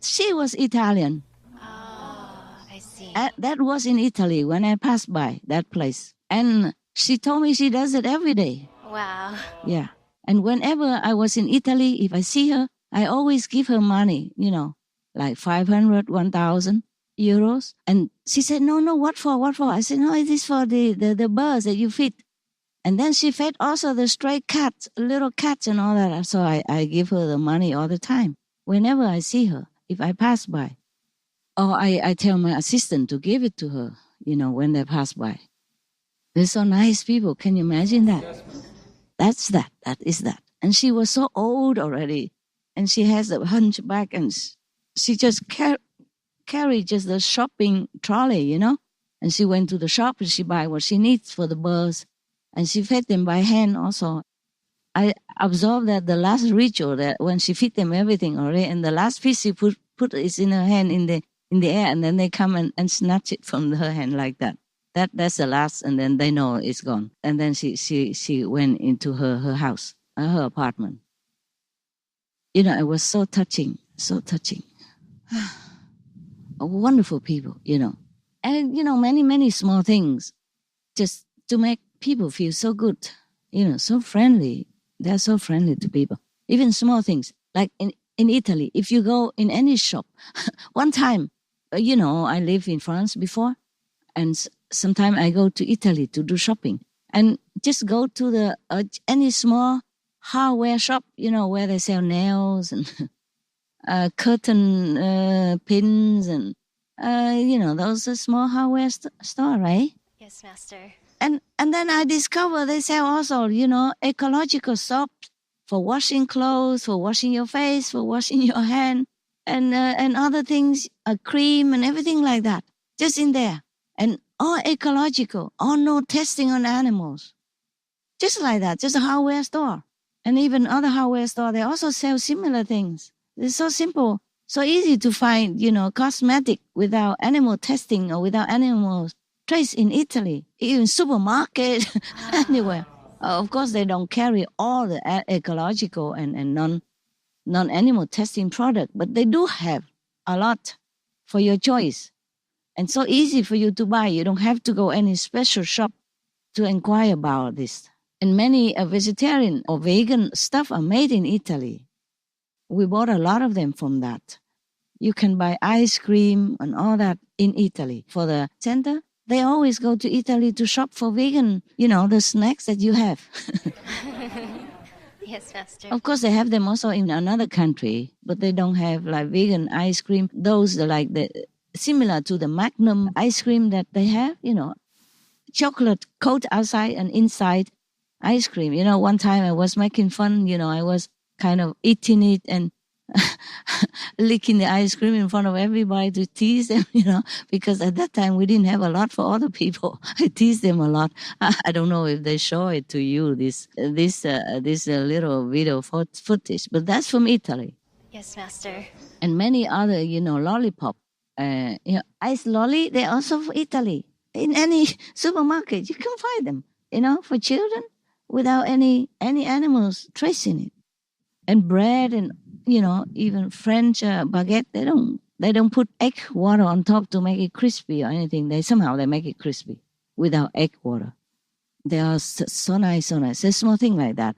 S2: She was Italian.
S4: Oh, I see.
S2: That was in Italy when I passed by that place. And she told me she does it every day.
S4: Wow.
S2: Yeah. And whenever I was in Italy, if I see her, I always give her money, like 500, 1,000 euros. And she said, no, what for? I said, no, it is for the birds that you feed. And then she fed also the stray cats, little cats and all that. So I give her the money all the time, whenever I see her, if I pass by. Or I tell my assistant to give it to her, when they pass by. They're so nice people. Can you imagine that? That's that. That is that. And she was so old already. And she has a hunchback, and she just carried just the shopping trolley, And she went to the shop and she buy what she needs for the birds. And she fed them by hand also. I observed that the last ritual, that when she feed them everything already, and the last piece she put it in her hand in the air, and then they come and snatch it from her hand like that. That's the last, and then they know it's gone. And then she went into her house, her apartment. It was so touching, so touching. Wonderful people, And, many, many small things just to make people feel so good, so friendly. They're so friendly to people. Even small things, like in Italy, if you go in any shop, one time, I lived in France before, and sometimes I go to Italy to do shopping, and just go to the any small hardware shop, where they sell nails and curtain pins and those small hardware store, right?
S4: Yes, Master.
S2: And then I discovered they sell also, ecological soap for washing clothes, for washing your face, for washing your hand, and other things, a cream and everything like that, just in there. And all ecological, all no testing on animals. Just like that, just a hardware store. And even other hardware store, they also sell similar things. It's so simple, so easy to find, cosmetic without animal testing or without animal trace in Italy, even supermarket, anywhere. Of course, they don't carry all the ecological and non-animal testing product, but they do have a lot for your choice. And so easy for you to buy. You don't have to go any special shop to inquire about this. And many vegetarian or vegan stuff are made in Italy. We bought a lot of them from that. You can buy ice cream and all that in Italy. For the center, they always go to Italy to shop for vegan, the snacks that you have.
S4: Yes, Master.
S2: Of course, they have them also in another country, but they don't have like vegan ice cream. Those are like similar to the Magnum ice cream that they have, chocolate coat outside and inside ice cream. One time I was making fun, I was kind of eating it and licking the ice cream in front of everybody to tease them, because at that time we didn't have a lot for other people. I teased them a lot. I don't know if they show it to you, this little video footage, but that's from Italy.
S4: Yes, Master.
S2: And many other, lollipop, ice lolly, they're also from Italy. In any supermarket, you can find them, for children without any animals tracing it. And bread and even French baguette, they don't put egg water on top to make it crispy or anything. They make it crispy without egg water. They are so nice, so nice. A small thing like that.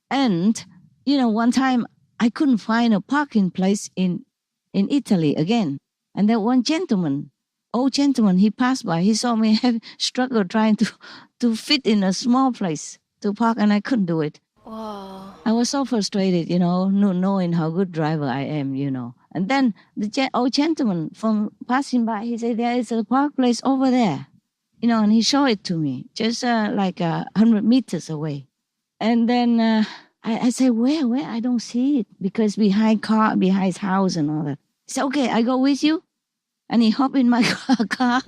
S2: And one time I couldn't find a parking place in Italy again, and there one old gentleman, he passed by. He saw me struggle trying to fit in a small place to park, and I couldn't do it.
S4: Whoa.
S2: I was so frustrated, knowing how good driver I am, And then the old gentleman from passing by, he said, there is a park place over there, and he showed it to me, just like 100 meters away. And then I said, where? I don't see it, because behind his house and all that. He said, okay, I go with you. And he hopped in my car.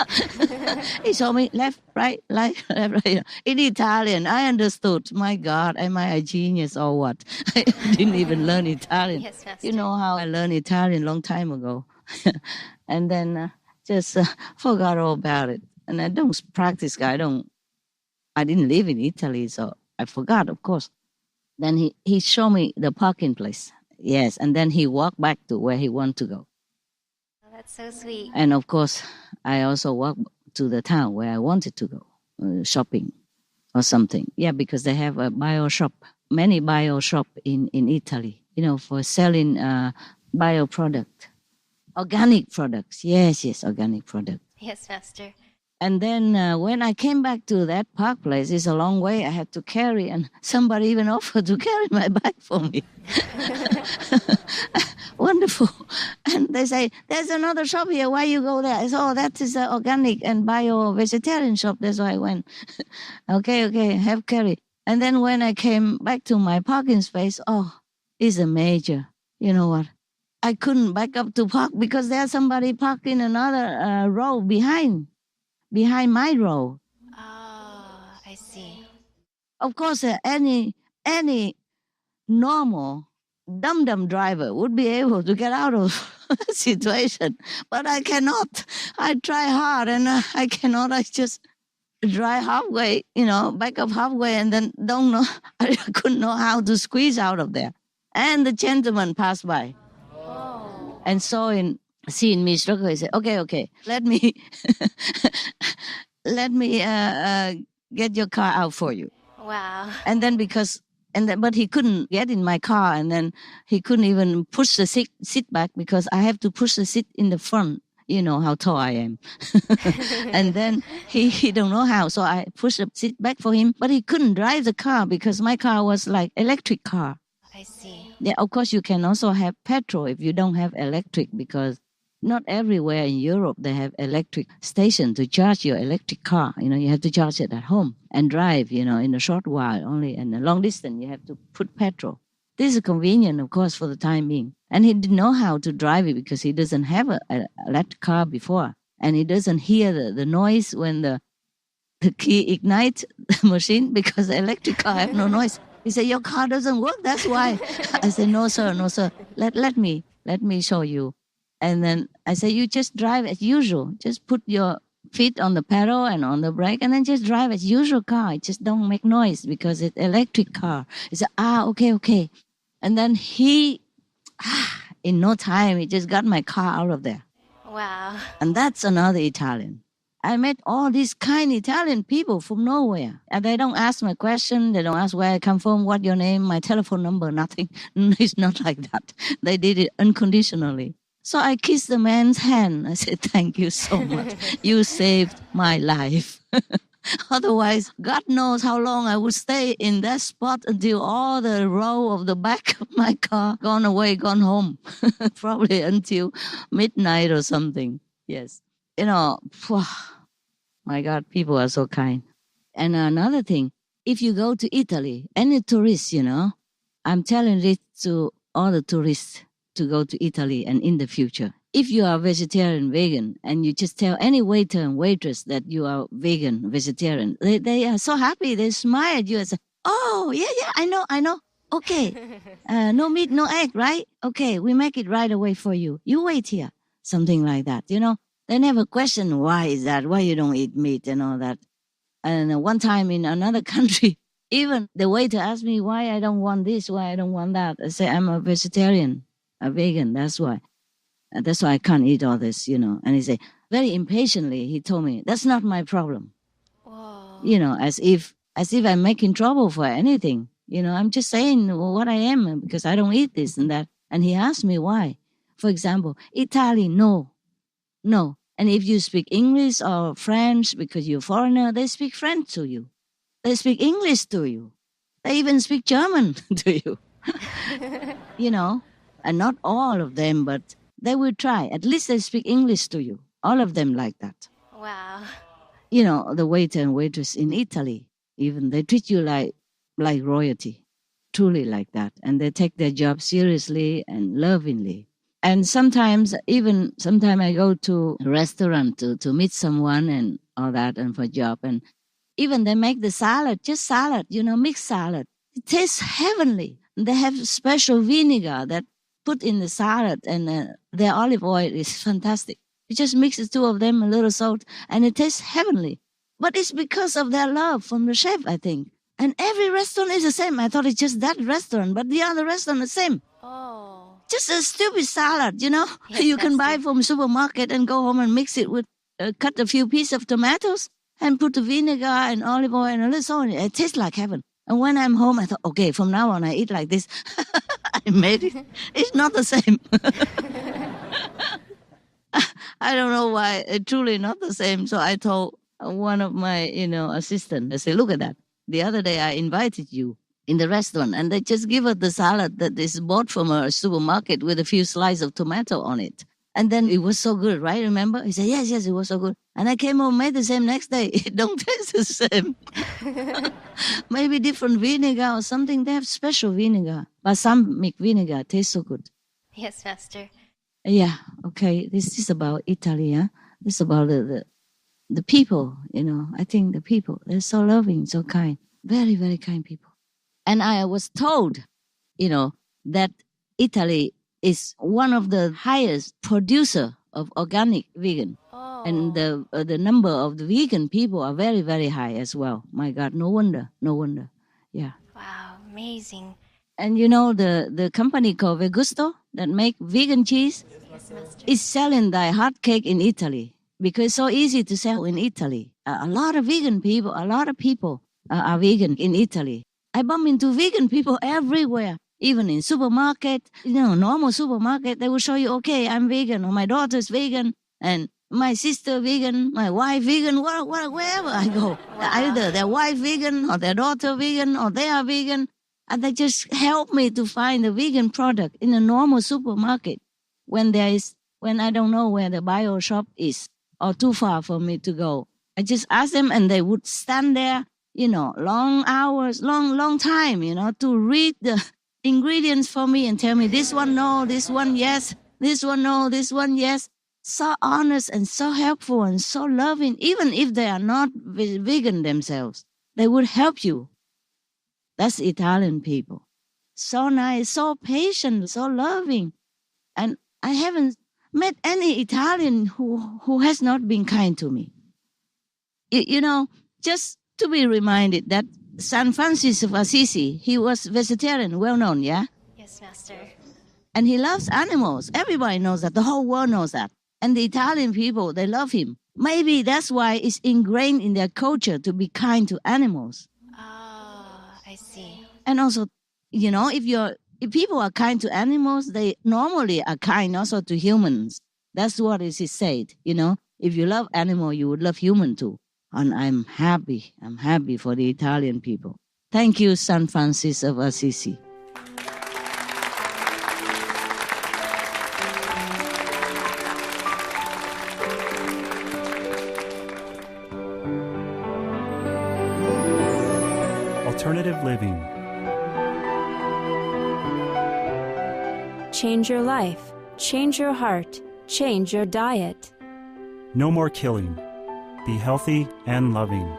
S2: He told me left, right, left, right. In Italian, I understood. My God, am I a genius or what? I didn't even learn Italian.
S4: Yes, Master.
S2: You know how I learned Italian a long time ago. And then just forgot all about it. And I don't practice. I didn't live in Italy, so I forgot, of course. Then he showed me the parking place. Yes, and then he walked back to where he wanted to go.
S4: That's so sweet.
S2: And of course, I also walked to the town where I wanted to go, shopping or something. Yeah, because they have a bio shop, many bio shop in Italy, for selling bio product, organic products. Yes, organic product.
S4: Yes, Master.
S2: And then when I came back to that park place, it's a long way I had to carry, and somebody even offered to carry my bag for me. Wonderful. And they say, there's another shop here. Why you go there? I said, that is an organic and bio-vegetarian shop. That's why I went. Okay, have carry. And then when I came back to my parking space, it's a major. You know what? I couldn't back up to park because there's somebody parked in another row behind my row.
S4: Oh, I see.
S2: Of course, any normal dum-dum driver would be able to get out of the situation, but I cannot. I try hard and I cannot. I just drive halfway, back up halfway, and then don't know. I couldn't know how to squeeze out of there. And the gentleman passed by, and seeing me struggle, he said, "Okay, let me get your car out for you."
S4: Wow.
S2: And then but he couldn't get in my car, and then he couldn't even push the seat back because I have to push the seat in the front. You know how tall I am. And then he don't know how, so I pushed the seat back for him, but he couldn't drive the car because my car was like electric car.
S4: I see.
S2: Yeah, of course you can also have petrol if you don't have electric, because not everywhere in Europe they have electric station to charge your electric car. You have to charge it at home and drive, in a short while only. And a long distance, you have to put petrol. This is convenient, of course, for the time being. And he didn't know how to drive it because he doesn't have an electric car before. And he doesn't hear the noise when the key ignites the machine, because the electric car have no noise. He said, your car doesn't work, that's why. I said, no, sir. Let me show you. And then I said, you just drive as usual. Just put your feet on the pedal and on the brake, and then just drive as usual car. It just don't make noise because it's electric car. He said, okay. And then in no time, he just got my car out of there.
S4: Wow.
S2: And that's another Italian. I met all these kind Italian people from nowhere. And they don't ask my question. They don't ask where I come from, what your name, my telephone number, nothing. It's not like that. They did it unconditionally. So I kissed the man's hand. I said, thank you so much. You saved my life. Otherwise, God knows how long I would stay in that spot until all the row of the back of my car gone away, gone home. Probably until midnight or something. Yes. You know, my God, people are so kind. And another thing, if you go to Italy, any tourist, I'm telling it to all the tourists to go to Italy and in the future. If you are vegetarian, vegan, and you just tell any waiter and waitress that you are vegan, vegetarian, they are so happy. They smile at you and say, oh, yeah, I know. Okay. No meat, no egg, right? Okay, we make it right away for you. You wait here. Something like that, They never question why is that, why you don't eat meat and all that. And one time in another country, even the waiter asked me why I don't want this, why I don't want that. I say, I'm a vegetarian, a vegan, that's why. And that's why I can't eat all this, And he said, very impatiently, he told me, that's not my problem.
S4: Whoa.
S2: As if I'm making trouble for anything. I'm just saying what I am because I don't eat this and that. And he asked me why. For example, Italian, no. And if you speak English or French, because you're a foreigner, they speak French to you. They speak English to you. They even speak German to you. And not all of them, but they will try. At least they speak English to you. All of them like that.
S4: Wow.
S2: The waiter and waitress in Italy, even they treat you like royalty, truly like that. And they take their job seriously and lovingly. And sometimes I go to a restaurant to meet someone and all that and for a job. And even they make the salad, just salad, mixed salad. It tastes heavenly. They have special vinegar that put in the salad and their olive oil is fantastic. You just mix the two of them, a little salt, and it tastes heavenly. But it's because of their love from the chef, I think. And every restaurant is the same. I thought it's just that restaurant, but the other restaurant is the same.
S4: Oh.
S2: Just a stupid salad,
S4: Yes,
S2: you can buy
S4: true.
S2: from supermarket and go home and mix it with, cut a few pieces of tomatoes and put the vinegar and olive oil and a little salt. It tastes like heaven. And when I'm home, I thought, okay, from now on I eat like this. I made it. It's not the same. I don't know why. It's truly not the same. So I told one of my, assistant, I said, look at that. The other day I invited you in the restaurant and they just give us the salad that is bought from a supermarket with a few slices of tomato on it. And then it was so good, right? Remember? He said, yes, it was so good. And I came home, made the same next day. It don't taste the same. Maybe different vinegar or something. They have special vinegar. Balsamic vinegar tastes so good.
S4: Yes, Master.
S2: Yeah, okay. This is about Italy, huh? This is about the people, I think the people, they're so loving, so kind. Very, very kind people. And I was told, that Italy is one of the highest producer of organic vegan.
S4: Oh.
S2: And the number of the vegan people are very, very high as well. My God, no wonder. Yeah.
S4: Wow, amazing.
S2: And the company called Vegusto that make vegan cheese
S4: Yes, Master.
S2: is selling the hot cake in Italy because it's so easy to sell in Italy. A lot of people are vegan in Italy. I bump into vegan people everywhere, even in supermarket, normal supermarket. They will show you, okay, I'm vegan, or my daughter's vegan, and my sister vegan, my wife vegan, wherever I go.
S4: Wow.
S2: Either their wife vegan, or their daughter vegan, or they are vegan. And they just help me to find a vegan product in a normal supermarket when I don't know where the bio shop is or too far for me to go. I just ask them and they would stand there, long hours, long time, to read the ingredients for me and tell me this one no, this one yes, this one no, this one yes. So honest and so helpful and so loving, even if they are not vegan themselves. They would help you. That's Italian people. So nice, so patient, so loving. And I haven't met any Italian who has not been kind to me. Just to be reminded that San Francis of Assisi, he was vegetarian, well known, yeah?
S4: Yes, Master.
S2: And he loves animals. Everybody knows that. The whole world knows that. And the Italian people, they love him. Maybe that's why it's ingrained in their culture to be kind to animals.
S4: Ah, I see.
S2: And also, if people are kind to animals, they normally are kind also to humans. That's what it is said, If you love animal, you would love human too. And I'm happy for the Italian people. Thank you, San Francis of Assisi.
S5: Alternative living.
S6: Change your life. Change your heart. Change your diet.
S5: No more killing. Be healthy and loving.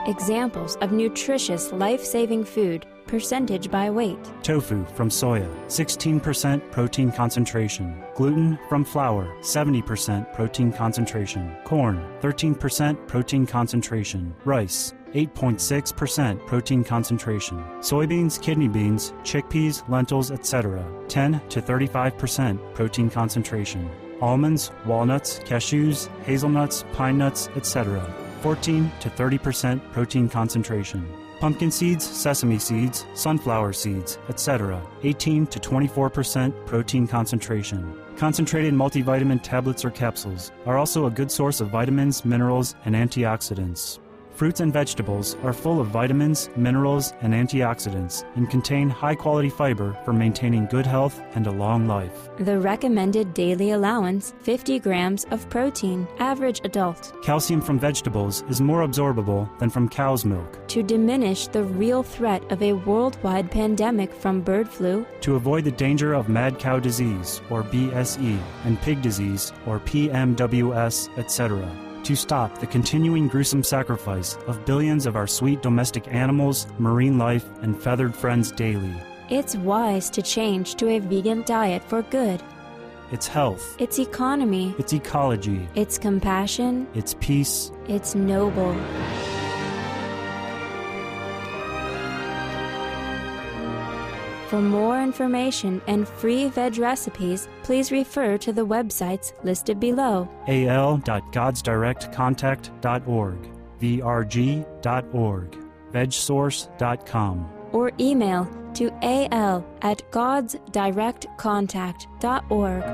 S6: Examples of nutritious, life-saving food, percentage by weight.
S5: Tofu from soya, 16% protein concentration. Gluten from flour, 70% protein concentration. Corn, 13% protein concentration. Rice, 8.6% protein concentration. Soybeans, kidney beans, chickpeas, lentils, etc. 10 to 35% protein concentration. Almonds, walnuts, cashews, hazelnuts, pine nuts, etc. 14 to 30% protein concentration. Pumpkin seeds, sesame seeds, sunflower seeds, etc. 18 to 24% protein concentration. Concentrated multivitamin tablets or capsules are also a good source of vitamins, minerals, and antioxidants. Fruits and vegetables are full of vitamins, minerals, and antioxidants and contain high-quality fiber for maintaining good health and a long life.
S6: The recommended daily allowance, 50 grams of protein, average adult.
S5: Calcium from vegetables is more absorbable than from cow's milk.
S6: To diminish the real threat of a worldwide pandemic from bird flu,
S5: To avoid the danger of mad cow disease, or BSE, and pig disease, or PMWS, etc. To stop the continuing gruesome sacrifice of billions of our sweet domestic animals, marine life, and feathered friends daily.
S6: it's wise to change to a vegan diet for good.
S5: It's health.
S6: It's economy.
S5: It's ecology.
S6: It's compassion.
S5: It's peace.
S6: It's noble. For more information and free veg recipes, please refer to the websites listed below.
S5: al.godsdirectcontact.org, vrg.org, vegsource.com.
S6: Or email to al@godsdirectcontact.org.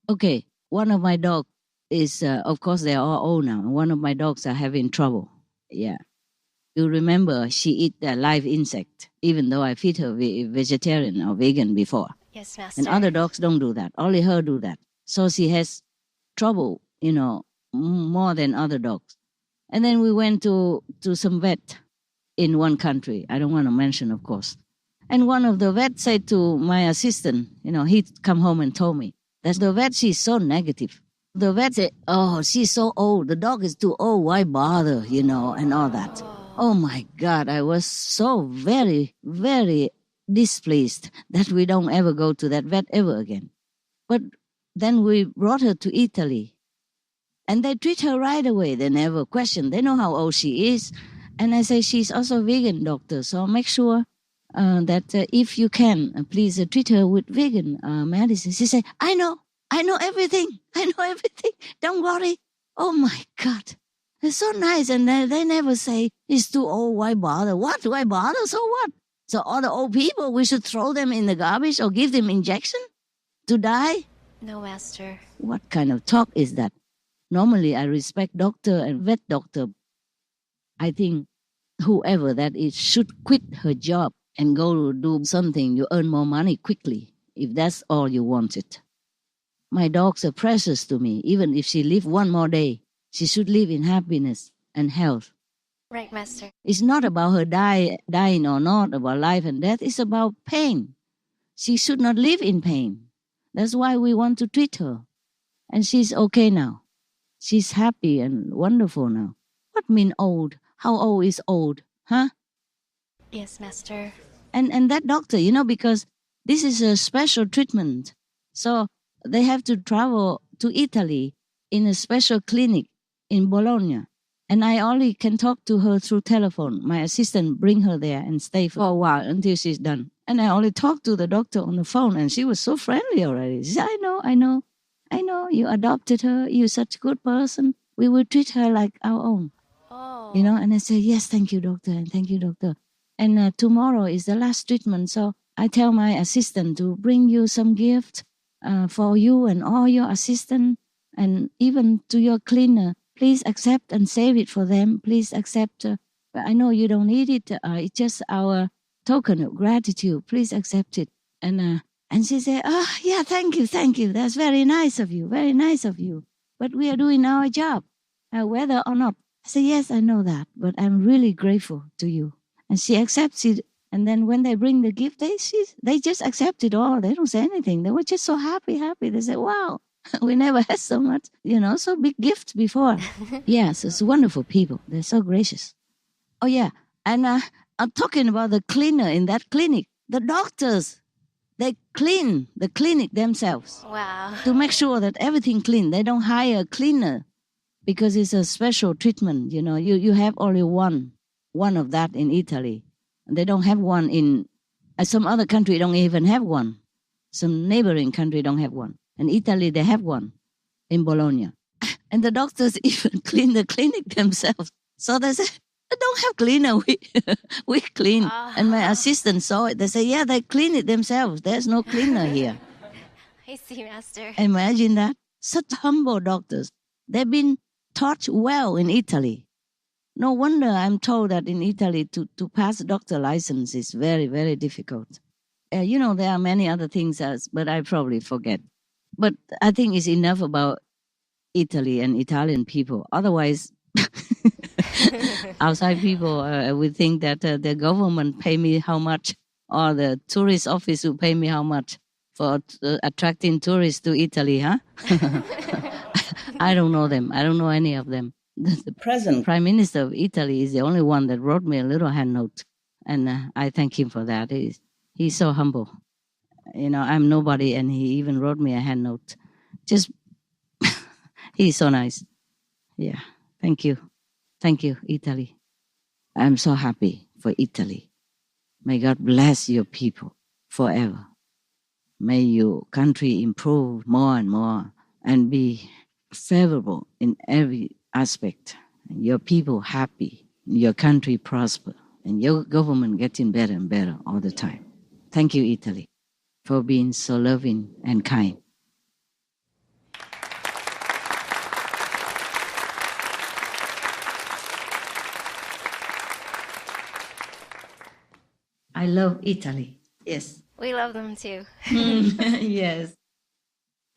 S2: Okay, one of my dogs is, of course, they are all old now. One of my dogs are having trouble. Yeah. You remember she eat a live insect, even though I feed her vegetarian or vegan before.
S4: Yes, Master.
S2: And other dogs don't do that. Only her do that. So she has trouble, more than other dogs. And then we went to some vet in one country. I don't want to mention, of course. And one of the vets said to my assistant, he come home and told me, that the vet, she's so negative. The vet said, oh, she's so old. The dog is too old. Why bother, and all that. Oh, my God. I was so very, very displeased that we don't ever go to that vet ever again. But then we brought her to Italy. And they treat her right away. They never question. They know how old she is. And I say, she's also vegan, doctor. So make sure that if you can, please treat her with vegan medicine. She said, I know everything. Don't worry. Oh my God. They're so nice. And they never say, it's too old, why bother? What? Why bother? So what? So all the old people, we should throw them in the garbage or give them injection to die?
S4: No, Master.
S2: What kind of talk is that? Normally, I respect doctor and vet doctor. I think whoever that is should quit her job and go do something you earn more money quickly, if that's all you wanted. My dogs are precious to me. Even if she live one more day, she should live in happiness and health.
S4: Right, Master.
S2: It's not about her dying or not, about life and death. It's about pain. She should not live in pain. That's why we want to treat her. And she's okay now. She's happy and wonderful now. What mean old? How old is old? Huh?
S4: Yes, Master.
S2: And that doctor, because this is a special treatment. So they have to travel to Italy in a special clinic in Bologna. And I only can talk to her through telephone. My assistant bring her there and stay for a while until she's done. And I only talk to the doctor on the phone, and she was so friendly already. She said, I know. You adopted her. You're such a good person. We will treat her like our own.
S4: Oh.
S2: And I say, yes, thank you, doctor, and thank you, doctor. And tomorrow is the last treatment, so I tell my assistant to bring you some gift for you and all your assistant, and even to your cleaner. Please accept and save it for them. Please accept. But I know you don't need it. It's just our token of gratitude. Please accept it. And she said, oh, yeah, thank you. That's very nice of you. But we are doing our job, whether or not. I said, yes, I know that, but I'm really grateful to you. And she accepts it. And then when they bring the gift, they just accept it all. They don't say anything. They were just so happy. They say, wow, we never had so much, so big gift before. Yes, it's wonderful people. They're so gracious. Oh, yeah. And I'm talking about the cleaner in that clinic. The doctors, they clean the clinic themselves.
S4: Wow.
S2: To make sure that everything clean. They don't hire a cleaner because it's a special treatment. You have only one of that in Italy. They don't have one in some other country. Don't even have one. Some neighboring country don't have one. In Italy, they have one in Bologna. And the doctors even clean the clinic themselves. So they say, I don't have cleaner. We clean. And my assistant saw it. They say, yeah, they clean it themselves. There's no cleaner here.
S4: I see, Master.
S2: Imagine that. Such humble doctors. They've been taught well in Italy. No wonder I'm told that in Italy to pass doctor license is very, very difficult. There are many other things, but I probably forget. But I think it's enough about Italy and Italian people. Otherwise, outside people would think that the government pay me how much, or the tourist office will pay me how much for attracting tourists to Italy, huh? I don't know them. I don't know any of them. The present Prime Minister of Italy is the only one that wrote me a little hand note. And I thank him for that. He's so humble. I'm nobody, and he even wrote me a hand note. Just, he's so nice. Yeah, thank you. Thank you, Italy. I'm so happy for Italy. May God bless your people forever. May your country improve more and more and be favorable in every aspect. Your people happy, your country prosper, and your government getting better and better all the time. Thank you, Italy, for being so loving and kind. I love Italy. Yes.
S4: We love them too.
S2: Yes.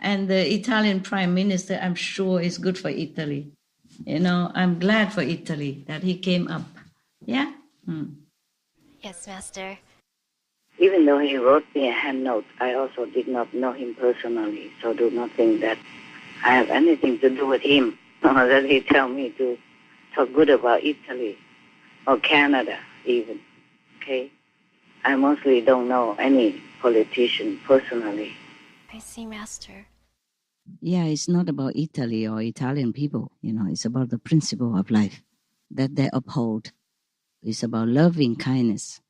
S2: And the Italian Prime Minister, I'm sure, is good for Italy. I'm glad for Italy that he came up. Yeah?
S4: Yes, Master.
S3: Even though he wrote me a hand note, I also did not know him personally, so do not think that I have anything to do with him, or that he tell me to talk good about Italy or Canada even. Okay? I mostly don't know any politician personally.
S4: I see, Master.
S2: Yeah, it's not about Italy or Italian people. It's about the principle of life that they uphold. It's about loving kindness,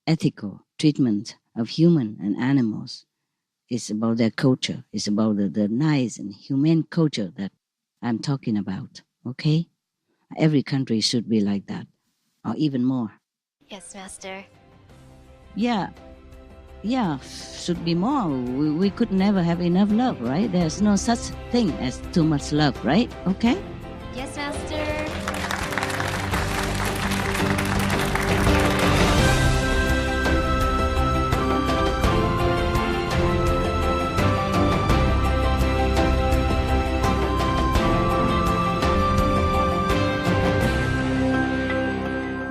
S2: ethical treatment of human and animals. It's about their culture. It's about the nice and humane culture that I'm talking about, okay? Every country should be like that, or even more.
S4: Yes, Master.
S2: Yeah, should be more. We could never have enough love, right? There's no such thing as too much love, right? Okay?
S4: Yes, Master.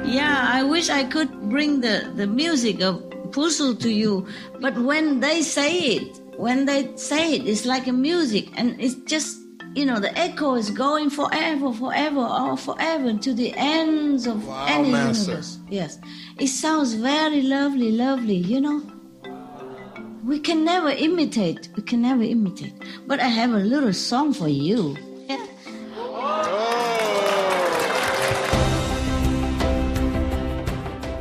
S2: Yeah, I wish I could bring the music of Pusu to you, but when they say it, it's like a music, and it's just, the echo is going forever, to the ends of any
S1: Master.
S2: universe. Yes, it sounds very lovely, We can never imitate. We can never imitate. But I have a little song for you. Yeah.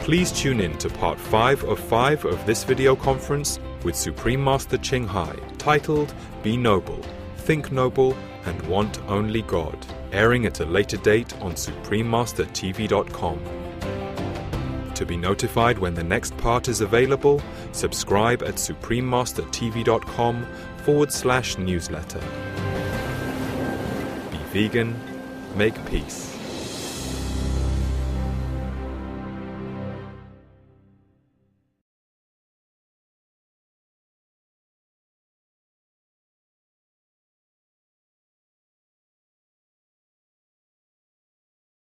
S7: Please tune in to part 5 of this video conference with Supreme Master Ching Hai, titled Be Noble, Think Noble, and Want Only God, airing at a later date on suprememastertv.com. To be notified when the next part is available, subscribe at suprememastertv.com/newsletter. Be vegan, make peace.